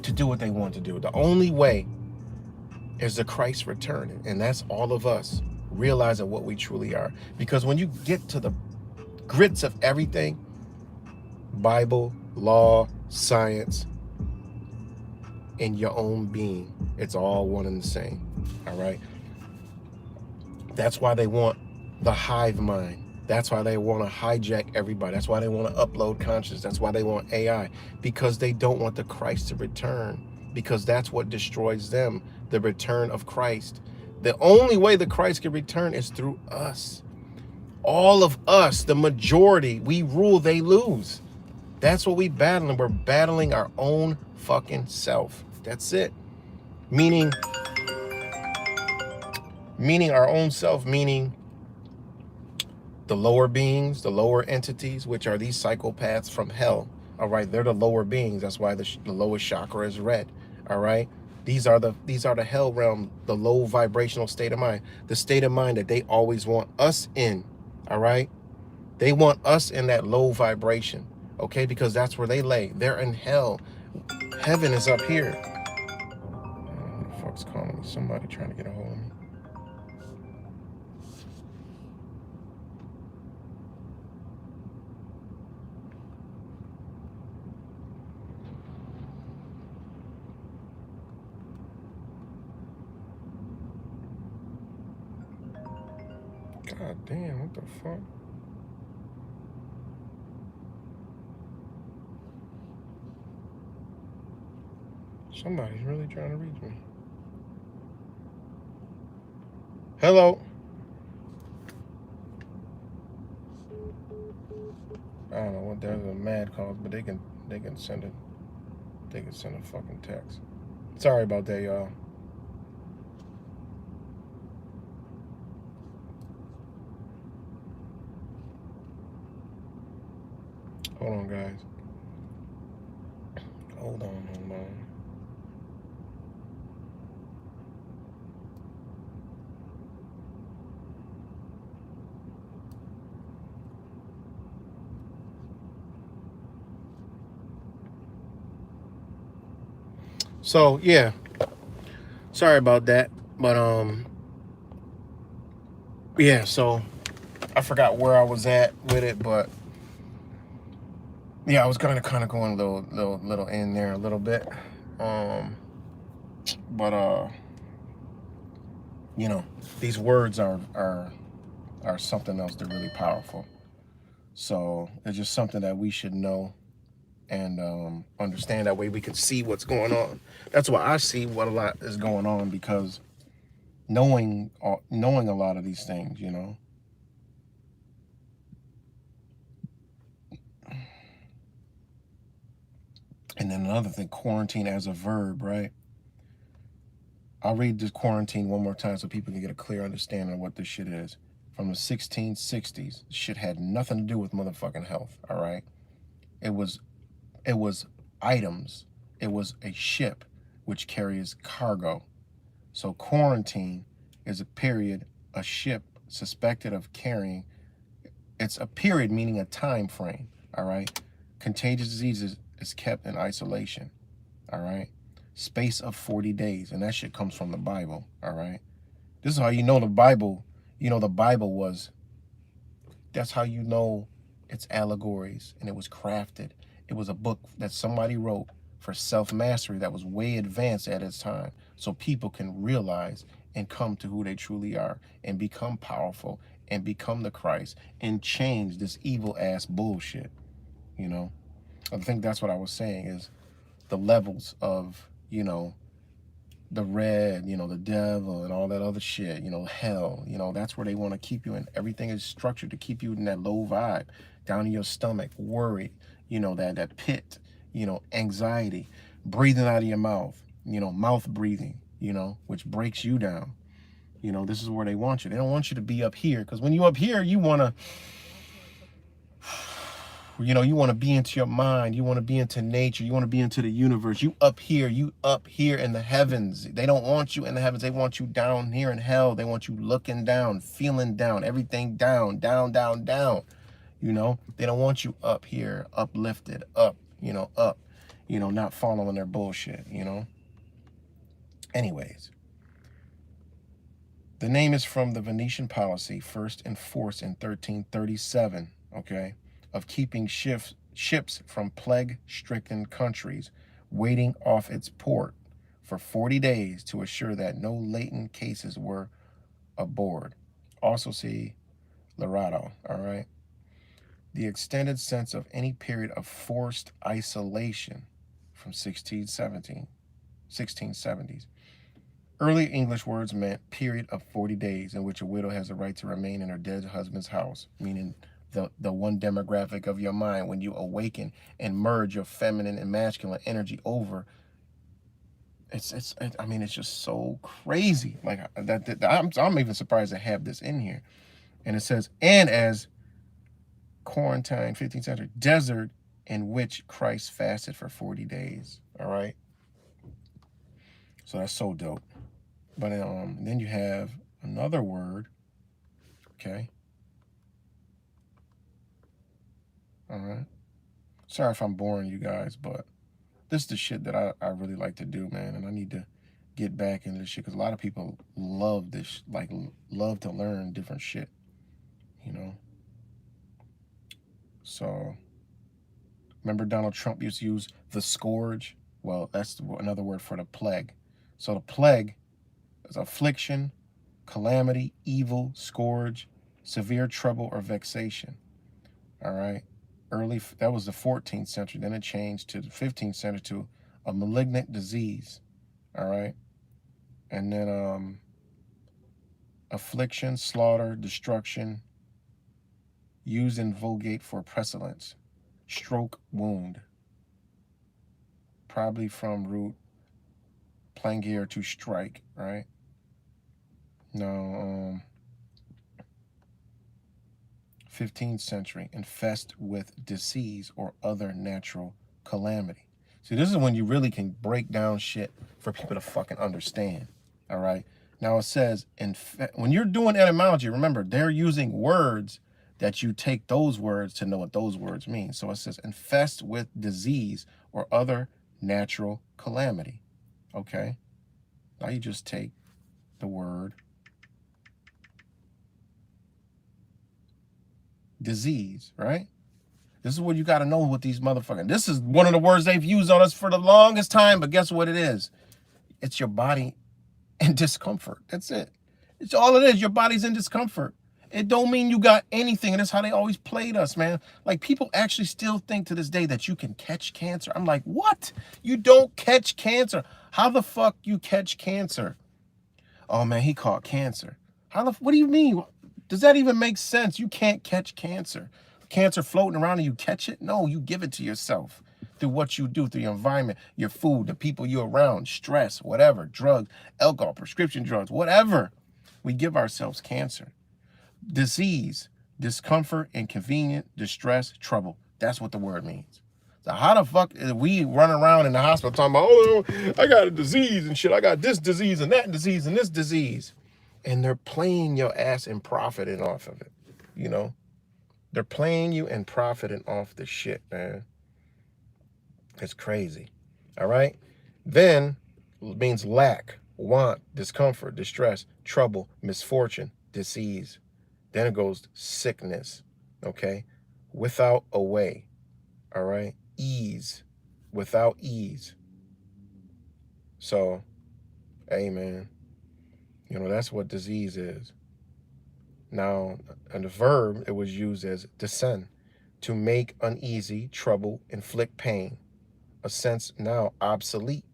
[SPEAKER 1] to do what they want to do. The only way is the Christ returning, and that's all of us realizing what we truly are. Because when you get to the grits of everything, Bible, law, science, in your own being, it's all one and the same. All right. That's why they want the hive mind. That's why they want to hijack everybody. That's why they want to upload consciousness. That's why they want AI, because they don't want the Christ to return, because that's what destroys them, the return of Christ. The only way the Christ can return is through us. All of us, the majority, we rule, they lose. That's what we battling. We're battling our own fucking self. That's it. Meaning our own self, meaning the lower beings, the lower entities, which are these psychopaths from hell. All right, they're the lower beings. That's why the lowest chakra is red. All right, these are the hell realm, the low vibrational state of mind, the state of mind that they always want us in. All right, they want us in that low vibration. Okay, because that's where they lay. They're in hell. Heaven is up here. Who the fuck's calling me? Somebody trying to get a hold of me. God damn, what the fuck? Somebody's really trying to reach me. Hello. I don't know what they're mad calls, but they can send it. They can send a fucking text. Sorry about that, y'all. Hold on, guys. Hold on. So yeah, sorry about that, but yeah. So I forgot where I was at with it, but yeah, I was gonna kind of go in little in there a little bit, but you know, these words are something else. They're really powerful. So it's just something that we should know and understand. That way we can see what's going on. That's why I see what a lot is going on, because knowing a lot of these things, you know. And then another thing, quarantine as a verb, right? I'll read this quarantine one more time so people can get a clear understanding of what this shit is. From the 1660s, shit had nothing to do with motherfucking health, all right? It was items. It was a ship which carries cargo. So quarantine is a period, a ship suspected of carrying. It's a period meaning a time frame, all right? Contagious diseases is kept in isolation, all right? Space of 40 days, and that shit comes from the Bible, all right? This is how you know the Bible, the Bible was, that's how you know it's allegories and it was crafted. It was a book that somebody wrote for self-mastery that was way advanced at its time, so people can realize and come to who they truly are and become powerful and become the Christ and change this evil ass bullshit, you know? I think that's what I was saying, is the levels of, the red, the devil and all that other shit, hell, that's where they want to keep you in. Everything is structured to keep you in that low vibe, down in your stomach, worry, that pit, anxiety, breathing out of your mouth, mouth breathing, which breaks you down. This is where they want you. They don't want you to be up here, because when you up here, you want to, you want to be into your mind, you want to be into nature, you want to be into the universe. You up here in the heavens. They don't want you in the heavens. They want you down here in hell. They want you looking down, feeling down, everything down. They don't want you up here, uplifted, up, up, not following their bullshit, Anyways, the name is from the Venetian policy, first enforced in 1337, okay, of keeping ships from plague-stricken countries waiting off its port for 40 days to assure that no latent cases were aboard. Also see Lorado, all right? The extended sense of any period of forced isolation from 1670s. Early English words meant period of 40 days in which a widow has the right to remain in her dead husband's house, meaning the one demographic of your mind when you awaken and merge your feminine and masculine energy over. It's just so crazy. Like I'm even surprised to have this in here. And it says, and as quarantine, 15th century, desert in which Christ fasted for 40 days. All right. So that's so dope. But then you have another word, okay? All right. Sorry if I'm boring you guys, but this is the shit that I really like to do, man. And I need to get back into this shit, because a lot of people love this, like love to learn different shit, So remember Donald Trump used to use the scourge? Well, that's another word for the plague. So the plague is affliction, calamity, evil, scourge, severe trouble or vexation. All right. That was the 14th century. Then it changed to the 15th century to a malignant disease. All right. And then affliction, slaughter, destruction, used in Vulgate for pestilence, stroke, wound. Probably from root plangere, to strike, right? No, 15th century, infest with disease or other natural calamity. See, this is when you really can break down shit for people to fucking understand. All right. Now it says, when you're doing etymology, remember, they're using words that you take those words to know what those words mean. So it says, infest with disease or other natural calamity. Okay. Now you just take the word disease, right? This is what you got to know with these motherfuckers. This is one of the words they've used on us for the longest time, but guess what it is? It's your body in discomfort. That's it. It's all it is. Your body's in discomfort. It don't mean you got anything, and that's how they always played us, man. Like, people actually still think to this day that you can catch cancer. I'm like, what? You don't catch cancer. How the fuck you catch cancer? Oh, man, he caught cancer. What do you mean? Does that even make sense? You can't catch cancer. Cancer floating around and you catch it? No, you give it to yourself through what you do, through your environment, your food, the people you're around, stress, whatever, drugs, alcohol, prescription drugs, whatever. We give ourselves cancer. Disease, discomfort, inconvenient, distress, trouble. That's what the word means. So how the fuck is we run around in the hospital talking about, oh, I got a disease and shit. I got this disease and that disease and this disease. And they're playing your ass and profiting off of it, you know? They're playing you and profiting off the shit, man. It's crazy. All right? Then it means lack, want, discomfort, distress, trouble, misfortune, disease. Then it goes sickness, okay? Without a way, all right? Ease, without ease. So, hey, man, you know, that's what disease is. Now, and the verb, it was used as descend, to make uneasy, trouble, inflict pain, a sense now obsolete.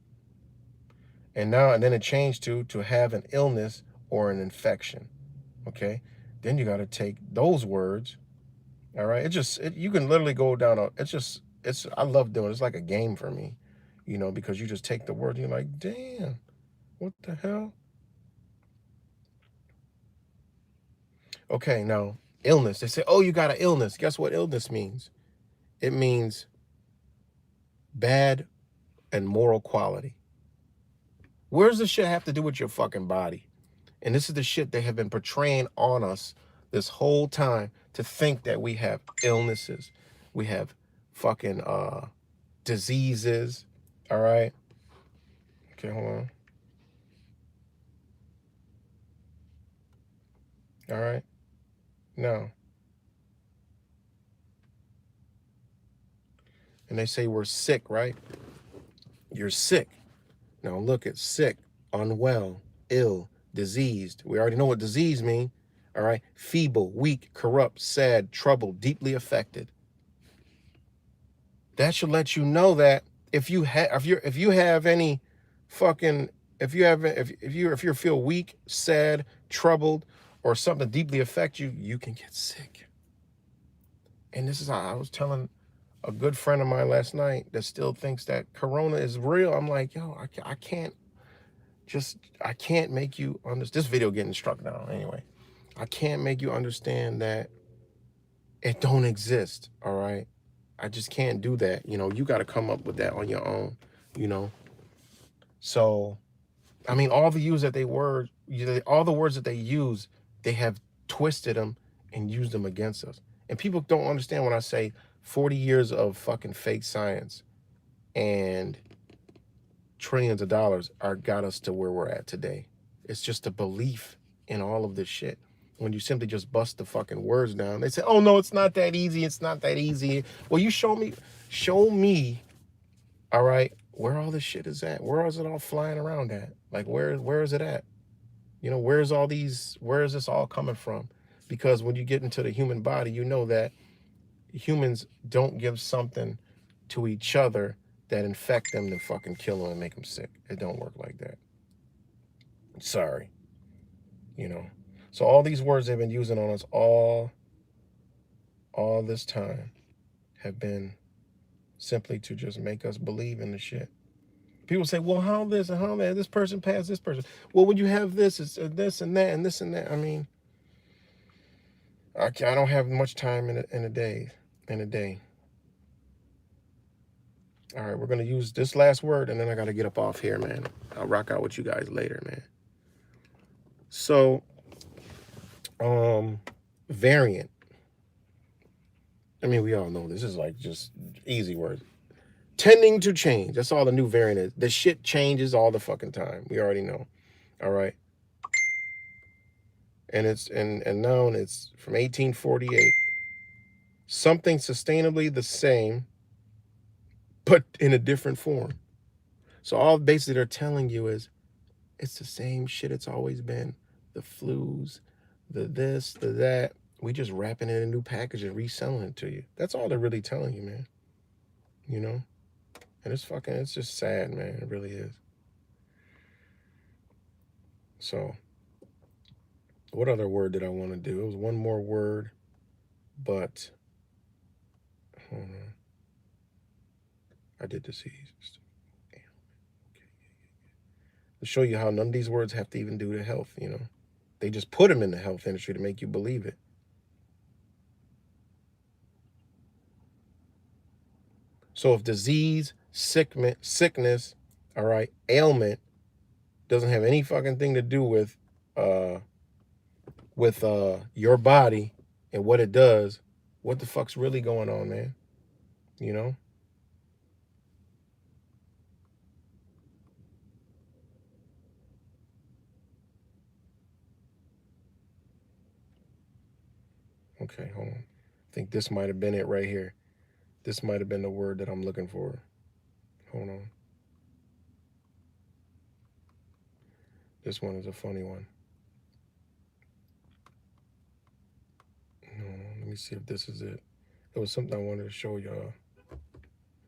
[SPEAKER 1] And then it changed to have an illness or an infection, okay? Then you got to take those words, all right? You can literally go down, I love doing it. It's like a game for me, you know, because you just take the word and you're like, damn, what the hell? Okay, now, illness. They say, oh, you got an illness. Guess what illness means? It means bad and moral quality. Where does this shit have to do with your fucking body? And this is the shit they have been portraying on us this whole time, to think that we have illnesses. We have fucking diseases. All right? Okay, hold on. All right? No. And they say we're sick, right? You're sick. Now look at sick, unwell, ill, diseased. We already know what disease means. All right? Feeble, weak, corrupt, sad, troubled, deeply affected. That should let you know that if you feel weak, sad, troubled, or something deeply affects you, you can get sick. And this is how I was telling a good friend of mine last night that still thinks that corona is real. I'm like, yo, I can't make you understand. This video getting struck down anyway. I can't make you understand that it don't exist, all right? I just can't do that. You know, you got to come up with that on your own, you know? So, I mean, all the words that they use, they have twisted them and used them against us. And people don't understand when I say 40 years of fucking fake science and trillions of dollars got us to where we're at today. It's just a belief in all of this shit. When you simply just bust the fucking words down, they say, oh no, it's not that easy. It's not that easy. Well, you show me, all right, where all this shit is at. Where is it all flying around at? Like, where is it at? You know, where is this all coming from? Because when you get into the human body, you know that humans don't give something to each other that infect them to fucking kill them and make them sick. It don't work like that. Sorry. You know. So all these words they've been using on us all this time have been simply to just make us believe in the shit. People say, well, how this and how that? This person passed this person. Well, when you have this, it's this and that and this and that. I mean, I don't have much time in a day. All right, we're going to use this last word, and then I got to get up off here, man. I'll rock out with you guys later, man. So, variant. I mean, we all know this is like just easy words. Tending to change. That's all the new variant is. The shit changes all the fucking time. We already know. All right. And it's and known it's from 1848. Something sustainably the same, but in a different form. So all basically they're telling you is it's the same shit it's always been. The flus, the this, the that. We just wrapping it in a new package and reselling it to you. That's all they're really telling you, man. You know? And it's just sad, man. It really is. So, what other word did I want to do? It was one more word, but hold on. I did disease. To show you how none of these words have to even do with health, you know. They just put them in the health industry to make you believe it. So if disease, sickness, all right, ailment doesn't have any fucking thing to do with your body and what it does, what the fuck's really going on, man? You know? Okay, hold on. I think this might have been it right here. This might have been the word that I'm looking for. Hold on. This one is a funny one. Let me see if this is it. It was something I wanted to show y'all.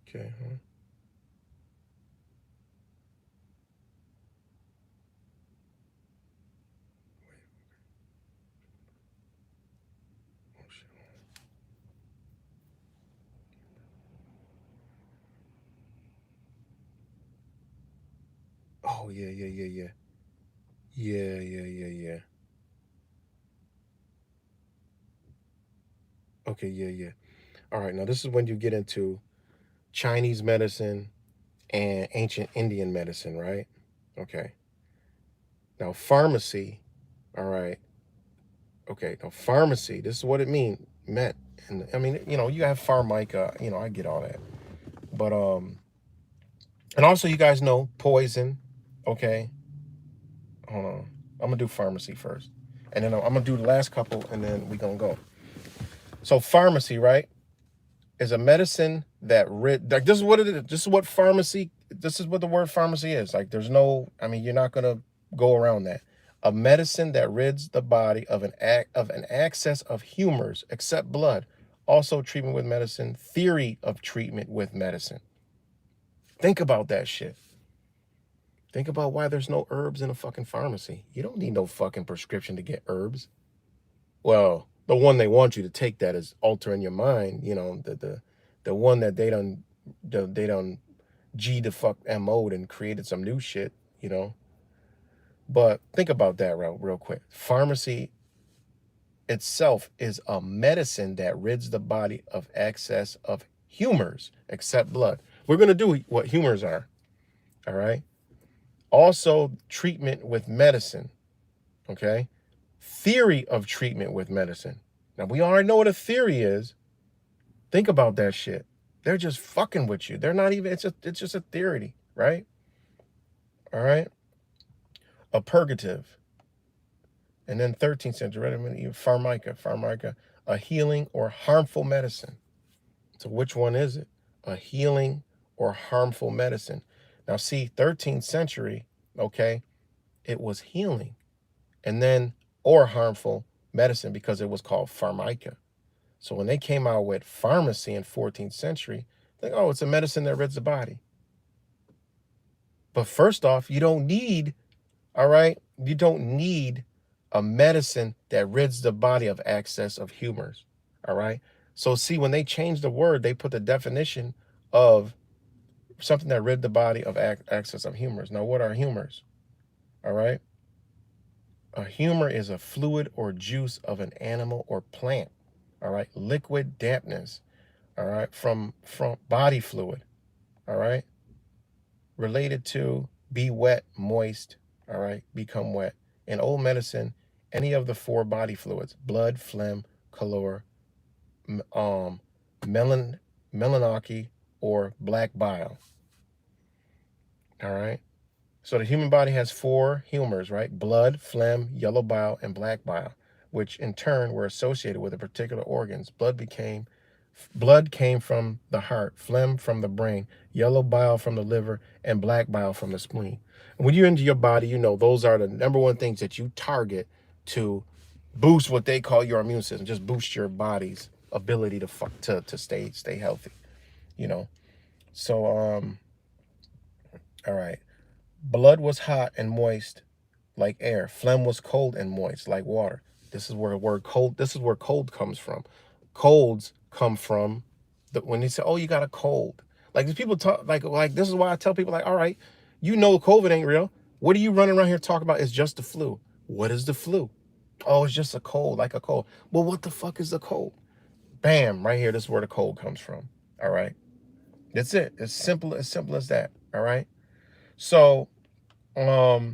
[SPEAKER 1] Okay, huh? Oh, yeah. Yeah. Okay, yeah. All right, now this is when you get into Chinese medicine and ancient Indian medicine, right? Okay. Now, pharmacy, all right. Okay, now pharmacy, this is what it meant. And I mean, you know, you have pharmaca, you know, I get all that. But and also you guys know poison, okay? Hold on. I'm gonna do pharmacy first. And then I'm gonna do the last couple and then we gonna go. So pharmacy, right, is a medicine that like this is what it is. This is what the word pharmacy is. Like there's no, I mean, you're not gonna go around that. A medicine that rids the body of an excess of humors, except blood. Also treatment with medicine, theory of treatment with medicine. Think about that shit. Think about why there's no herbs in a fucking pharmacy. You don't need no fucking prescription to get herbs. Well, the one they want you to take that is altering your mind, you know, the one that they done G the fuck MO'd and created some new shit, you know. But think about that real quick. Pharmacy itself is a medicine that rids the body of excess of humors, except blood. We're going to do what humors are, all right? Also, treatment with medicine, okay? Theory of treatment with medicine. Now, we already know what a theory is. Think about that shit. They're just fucking with you. They're not even, it's just a theory, right? All right? A purgative. And then 13th century, pharmaca, a healing or harmful medicine. So which one is it? A healing or harmful medicine? Now see, 13th century, okay, it was healing. And then, or harmful medicine because it was called pharmaca. So when they came out with pharmacy in 14th century, like, oh, it's a medicine that rids the body. But first off, you don't need, all right, you don't need a medicine that rids the body of excess of humors, all right? So see, when they changed the word, they put the definition of something that rid the body of excess of humors. Now, what are humors? All right? A humor is a fluid or juice of an animal or plant, all right? Liquid dampness, all right, from body fluid, all right? Related to be wet, moist, all right? Become wet. In old medicine, any of the four body fluids, blood, phlegm, color, melon, melanochy, or black bile, all right? So the human body has four humors, right? Blood, phlegm, yellow bile, and black bile, which in turn were associated with the particular organs. Blood came from the heart, phlegm from the brain, yellow bile from the liver, and black bile from the spleen. And when you're into your body, you know those are the number one things that you target to boost what they call your immune system. Just boost your body's ability to stay healthy, you know. So all right. Blood was hot and moist like air. Phlegm was cold and moist like water. This is where the word cold, this is where cold comes from. Colds come from when they say, oh, you got a cold. Like these people talk like this is why I tell people, like, all right, you know COVID ain't real. What are you running around here talking about? It's just the flu. What is the flu? Oh, it's just a cold, like a cold. Well, what the fuck is the cold? Bam, right here, this is where the cold comes from. All right. That's it. It's simple as that. All right. So all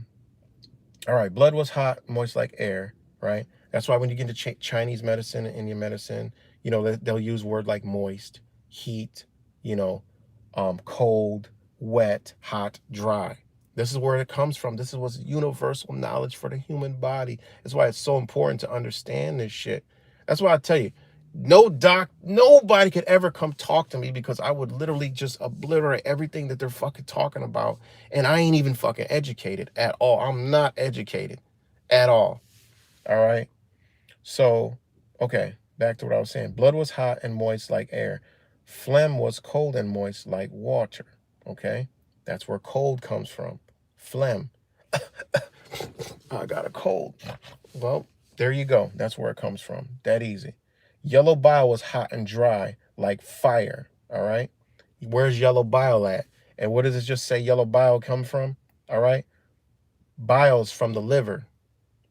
[SPEAKER 1] right, blood was hot, moist like air, right? That's why when you get into Chinese medicine, Indian medicine, you know, they'll use word like moist, heat, you know, cold, wet, hot, dry. This is where it comes from. This is what's universal knowledge for the human body. That's why it's so important to understand this shit. That's why I tell you, nobody could ever come talk to me, because I would literally just obliterate everything that they're fucking talking about. And I ain't even fucking educated at all. I'm not educated at all. All right. So, okay, back to what I was saying. Blood was hot and moist like air. Phlegm was cold and moist like water. Okay. That's where cold comes from. Phlegm. I got a cold. Well, there you go. That's where it comes from. That easy. Yellow bile was hot and dry like fire. All right. Where's yellow bile at? And what does it just say yellow bile come from? All right. Bile's from the liver.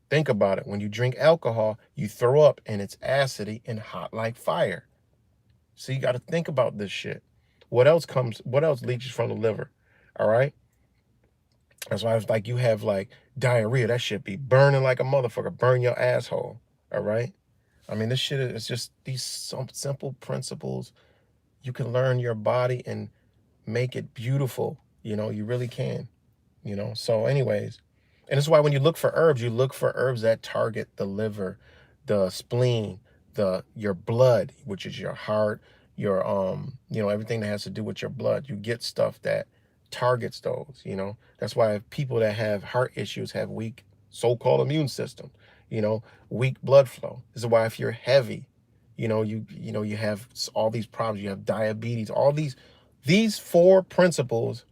[SPEAKER 1] Think about it. When you drink alcohol, you throw up and it's acidy and hot like fire. So you got to think about this shit. What else leaches from the liver? All right. That's why it's like you have like diarrhea. That shit be burning like a motherfucker. Burn your asshole. All right. I mean, this shit is just these some simple principles. You can learn your body and make it beautiful. You know, you really can. You know, so anyways, and that's why when you look for herbs that target the liver, the spleen, your blood, which is your heart, your you know, everything that has to do with your blood. You get stuff that targets those, you know. That's why people that have heart issues have weak so-called immune system, you know, weak blood flow. This is why if you're heavy, you know, you have all these problems, you have diabetes, all these four principles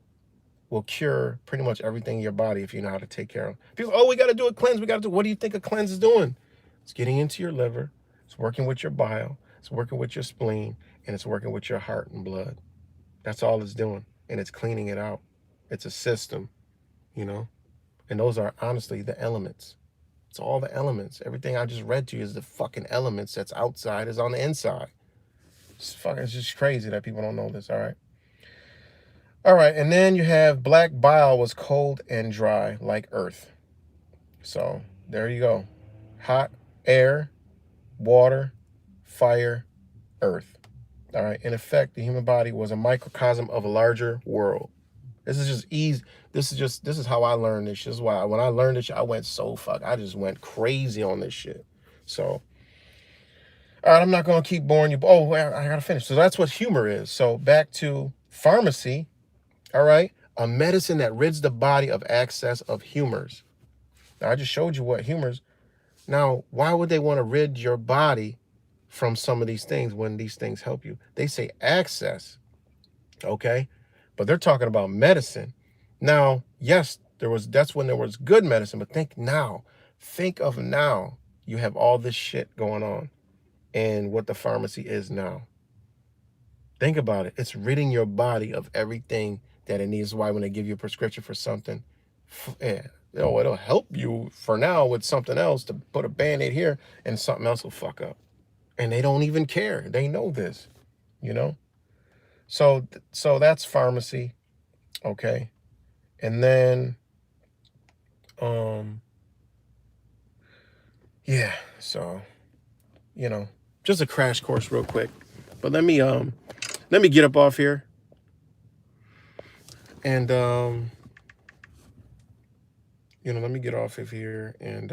[SPEAKER 1] will cure pretty much everything in your body if you know how to take care of them. People, oh, we got to do a cleanse. What do you think a cleanse is doing? It's getting into your liver. It's working with your bile. It's working with your spleen. And it's working with your heart and blood. That's all it's doing. And it's cleaning it out. It's a system, you know. And those are honestly the elements. It's all the elements. Everything I just read to you is the fucking elements that's outside is on the inside. It's just crazy that people don't know this, all right? All right, and then you have black bile was cold and dry like earth. So there you go. Hot, air, water, fire, earth. All right. In effect, the human body was a microcosm of a larger world. This is just easy. This is how I learned this shit. This is why when I learned this shit, I just went crazy on this shit. So, all right, I'm not going to keep boring you. Oh, I got to finish. So that's what humor is. So back to pharmacy. All right. A medicine that rids the body of excess of humors. Now, I just showed you what humors. Now, why would they want to rid your body from some of these things when these things help you? They say access, okay? But they're talking about medicine. Now, yes, that's when there was good medicine, but think of now. You have all this shit going on and what the pharmacy is now. Think about it. It's ridding your body of everything that it needs. Why when they give you a prescription for something, it'll help you for now with something else to put a Band-Aid here and something else will fuck up. And they don't even care. They know this, you know? So that's pharmacy, okay? And then yeah, so just a crash course real quick. But let me get up off here and let me get off of here and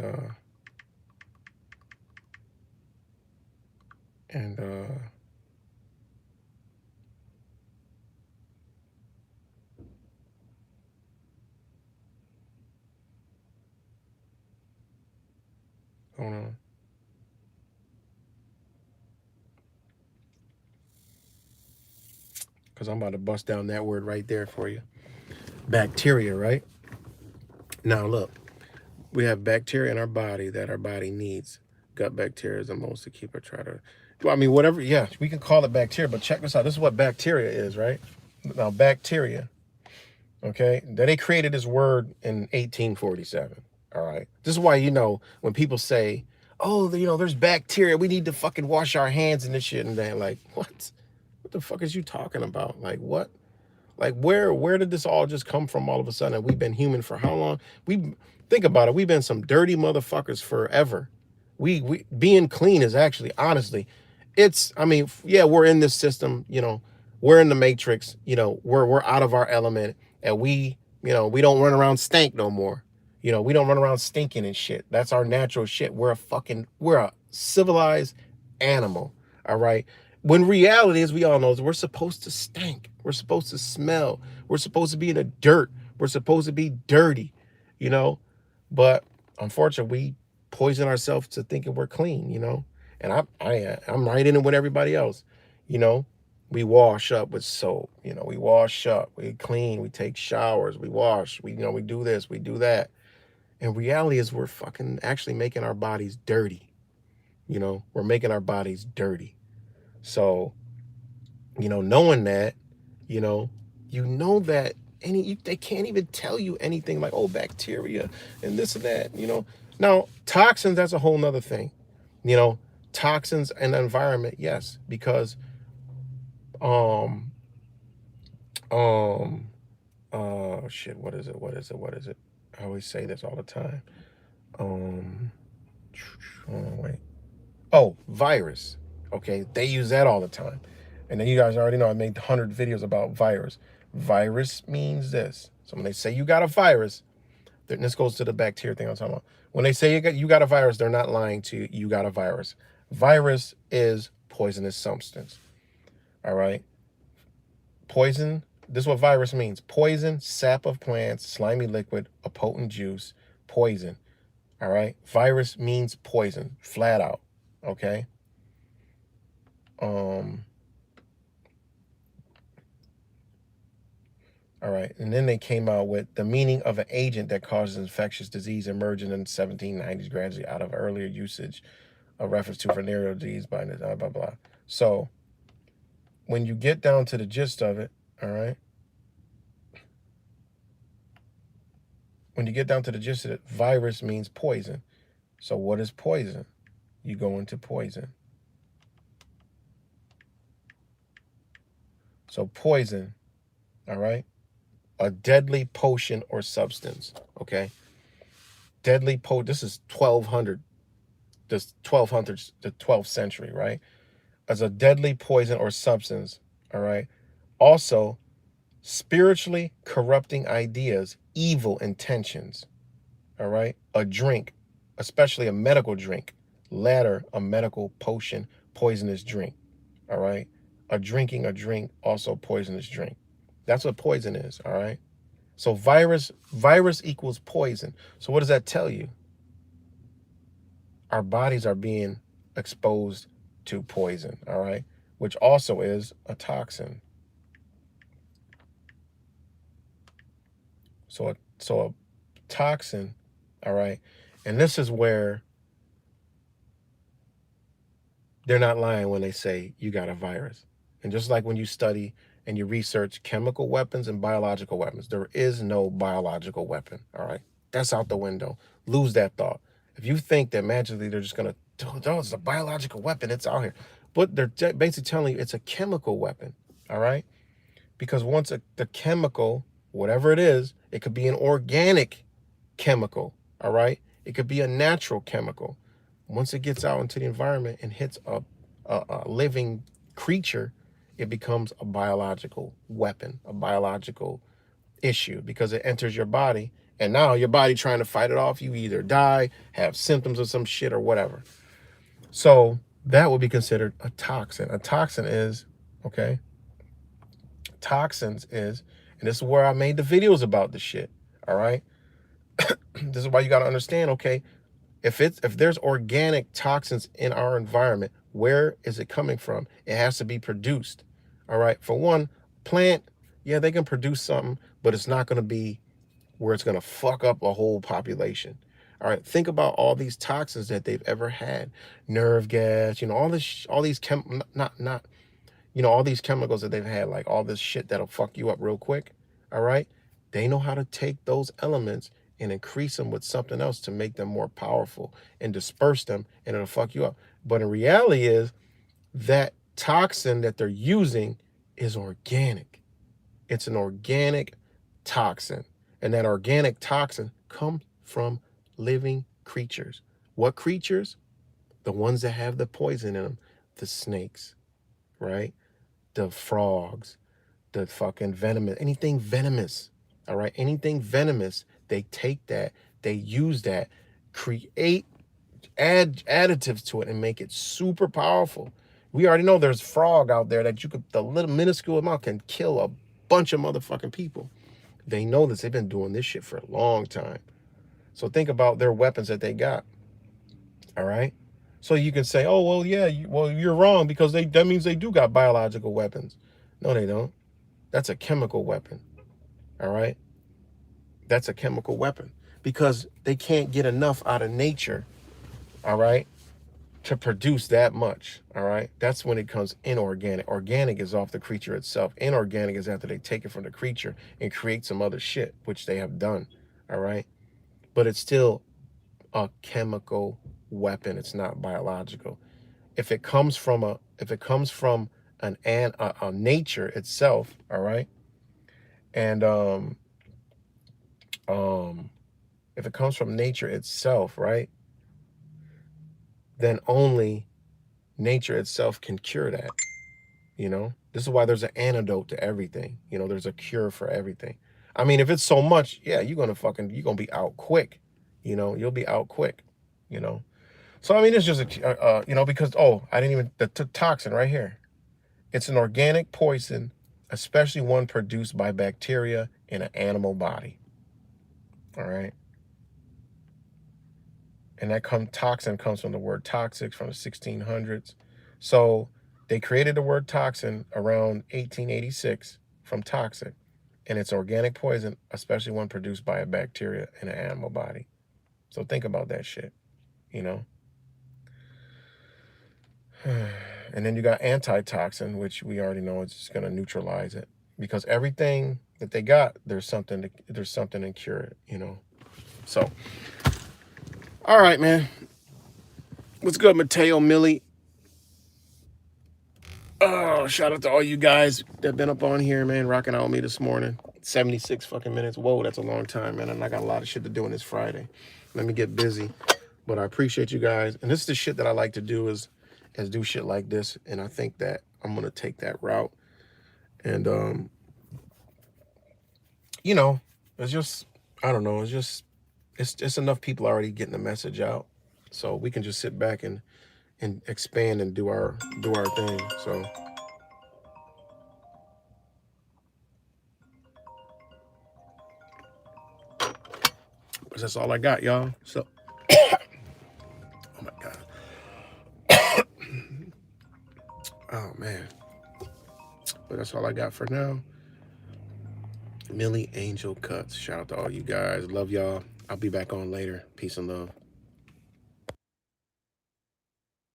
[SPEAKER 1] hold on. Because I'm about to bust down that word right there for you. Bacteria, right? Now look, we have bacteria in our body that our body needs. Gut bacteria is the most to keep or try to, well, I mean, whatever, yeah, we can call it bacteria, but check this out. This is what bacteria is, right? Now, bacteria, okay? They created this word in 1847, all right? This is why, when people say, oh, there's bacteria, we need to fucking wash our hands and this shit, and they're like, what? What the fuck is you talking about? Like, what? Like, where did this all just come from all of a sudden? And we've been human for how long? We think about it. We've been some dirty motherfuckers forever. We being clean is actually, honestly, I mean, yeah, we're in this system, we're in the matrix, we're out of our element, and we don't run around stank no more. We don't run around stinking and shit. That's our natural shit. We're a civilized animal. All right. When reality, as we all know, is we're supposed to stink. We're supposed to smell. We're supposed to be in the dirt. We're supposed to be dirty, but unfortunately, we poison ourselves to thinking we're clean, and I'm right in it with everybody else, you know. We wash up with soap, we wash up, we clean, we take showers, we wash, we do this, we do that. And reality is we're fucking actually making our bodies dirty. We're making our bodies dirty. So, knowing that, you know, that they can't even tell you anything like, oh, bacteria and this and that, Now, toxins, that's a whole nother thing. Toxins and environment, yes, because shit, what is it? I always say this all the time. Wait. Oh, virus. Okay, they use that all the time. And then you guys already know I made 100 videos about virus. Virus means this. So when they say you got a virus, and this goes to the bacteria thing I'm talking about. When they say you got a virus, they're not lying to you. You got a virus. Virus is poisonous substance. All right. Poison. This is what virus means. Poison, sap of plants, slimy liquid, a potent juice, poison. All right. Virus means poison, flat out. Okay. All right. And then they came out with the meaning of an agent that causes infectious disease emerging in the 1790s gradually out of earlier usage, a reference to venereal disease by blah, blah, blah. So when you get down to the gist of it, all right, when you get down to the gist of it, virus means poison. So what is poison? You go into poison. So poison, all right, a deadly potion or substance, okay? Deadly potion, this is 1200, this 1200s, the 12th century, right? As a deadly poison or substance, all right? Also, spiritually corrupting ideas, evil intentions, all right? A drink, especially a medical drink, latter, a medical potion, poisonous drink, all right? A drink, also poisonous drink. That's what poison is, all right? So virus equals poison. So what does that tell you? Our bodies are being exposed to poison, all right? Which also is a toxin. So a toxin, all right? And this is where they're not lying when they say you got a virus. And just like when you study and you research chemical weapons and biological weapons, there is no biological weapon, all right? That's out the window. Lose that thought. If you think that magically they're just going to, oh, it's a biological weapon, it's out here. But they're basically telling you it's a chemical weapon, all right? Because once the chemical, whatever it is, it could be an organic chemical, all right? It could be a natural chemical. Once it gets out into the environment and hits a living creature, it becomes a biological weapon, a biological issue, because it enters your body, and now your body trying to fight it off. You either die, have symptoms of some shit, or whatever. So that would be considered a toxin. A toxin is, okay, toxins is, and this is where I made the videos about this shit, all right? This is why you got to understand, okay, if there's organic toxins in our environment, where is it coming from? It has to be produced, all right? For one, plant, yeah, they can produce something, but it's not going to be where it's going to fuck up a whole population. All right, think about all these toxins that they've ever had, nerve gas, you know, all these all these chemicals that they've had, like all this shit that'll fuck you up real quick. All right, they know how to take those elements and increase them with something else to make them more powerful and disperse them, and it'll fuck you up. But in reality is that toxin that they're using is organic. It's an organic toxin. And that organic toxin comes from living creatures. What creatures? The ones that have the poison in them. The snakes, right? The frogs, the fucking venomous, anything venomous, all right? Anything venomous, they take that, they use that, create additives to it and make it super powerful. We already know there's frog out there that you could, the little minuscule amount can kill a bunch of motherfucking people. They know this. They've been doing this shit for a long time. So think about their weapons that they got. All right. So you can say, oh, well, yeah, you're wrong, because that means they do got biological weapons. No, they don't. That's a chemical weapon. All right. That's a chemical weapon, because they can't get enough out of nature. All right. To produce that much. All right. That's when it comes inorganic. Organic is off the creature itself. Inorganic is after they take it from the creature and create some other shit, which they have done. All right. But it's still a chemical weapon. It's not biological. If it comes from a nature itself, all right. And if it comes from nature itself, right, then only nature itself can cure that. You know, this is why there's an antidote to everything. You know, there's a cure for everything. I mean, if it's so much, yeah, you're gonna be out quick. You know, you'll be out quick. You know, so I mean, it's just you know, because the toxin right here. It's an organic poison, especially one produced by bacteria in an animal body. All right. And that toxin comes from the word toxic from the 1600s. So they created the word toxin around 1886 from toxic. And it's organic poison, especially one produced by a bacteria in an animal body. So think about that shit, you know? And then you got antitoxin, which we already know is just going to neutralize it. Because everything that they got, there's something to cure it, you know? So, all right, man. What's good, Mateo, Millie? Oh, shout out to all you guys that been up on here, man, rocking out with me this morning. 76 fucking minutes. Whoa, that's a long time, man. And I got a lot of shit to do on this Friday. Let me get busy. But I appreciate you guys. And this is the shit that I like to do is do shit like this. And I think that I'm going to take that route. And, you know, it's just, I don't know. It's enough people already getting the message out. So we can just sit back and expand and do our thing. So but that's all I got, y'all. So oh my god. Oh man. But that's all I got for now. Millie Angel Cuts. Shout out to all you guys. Love y'all. I'll be back on later. Peace and love.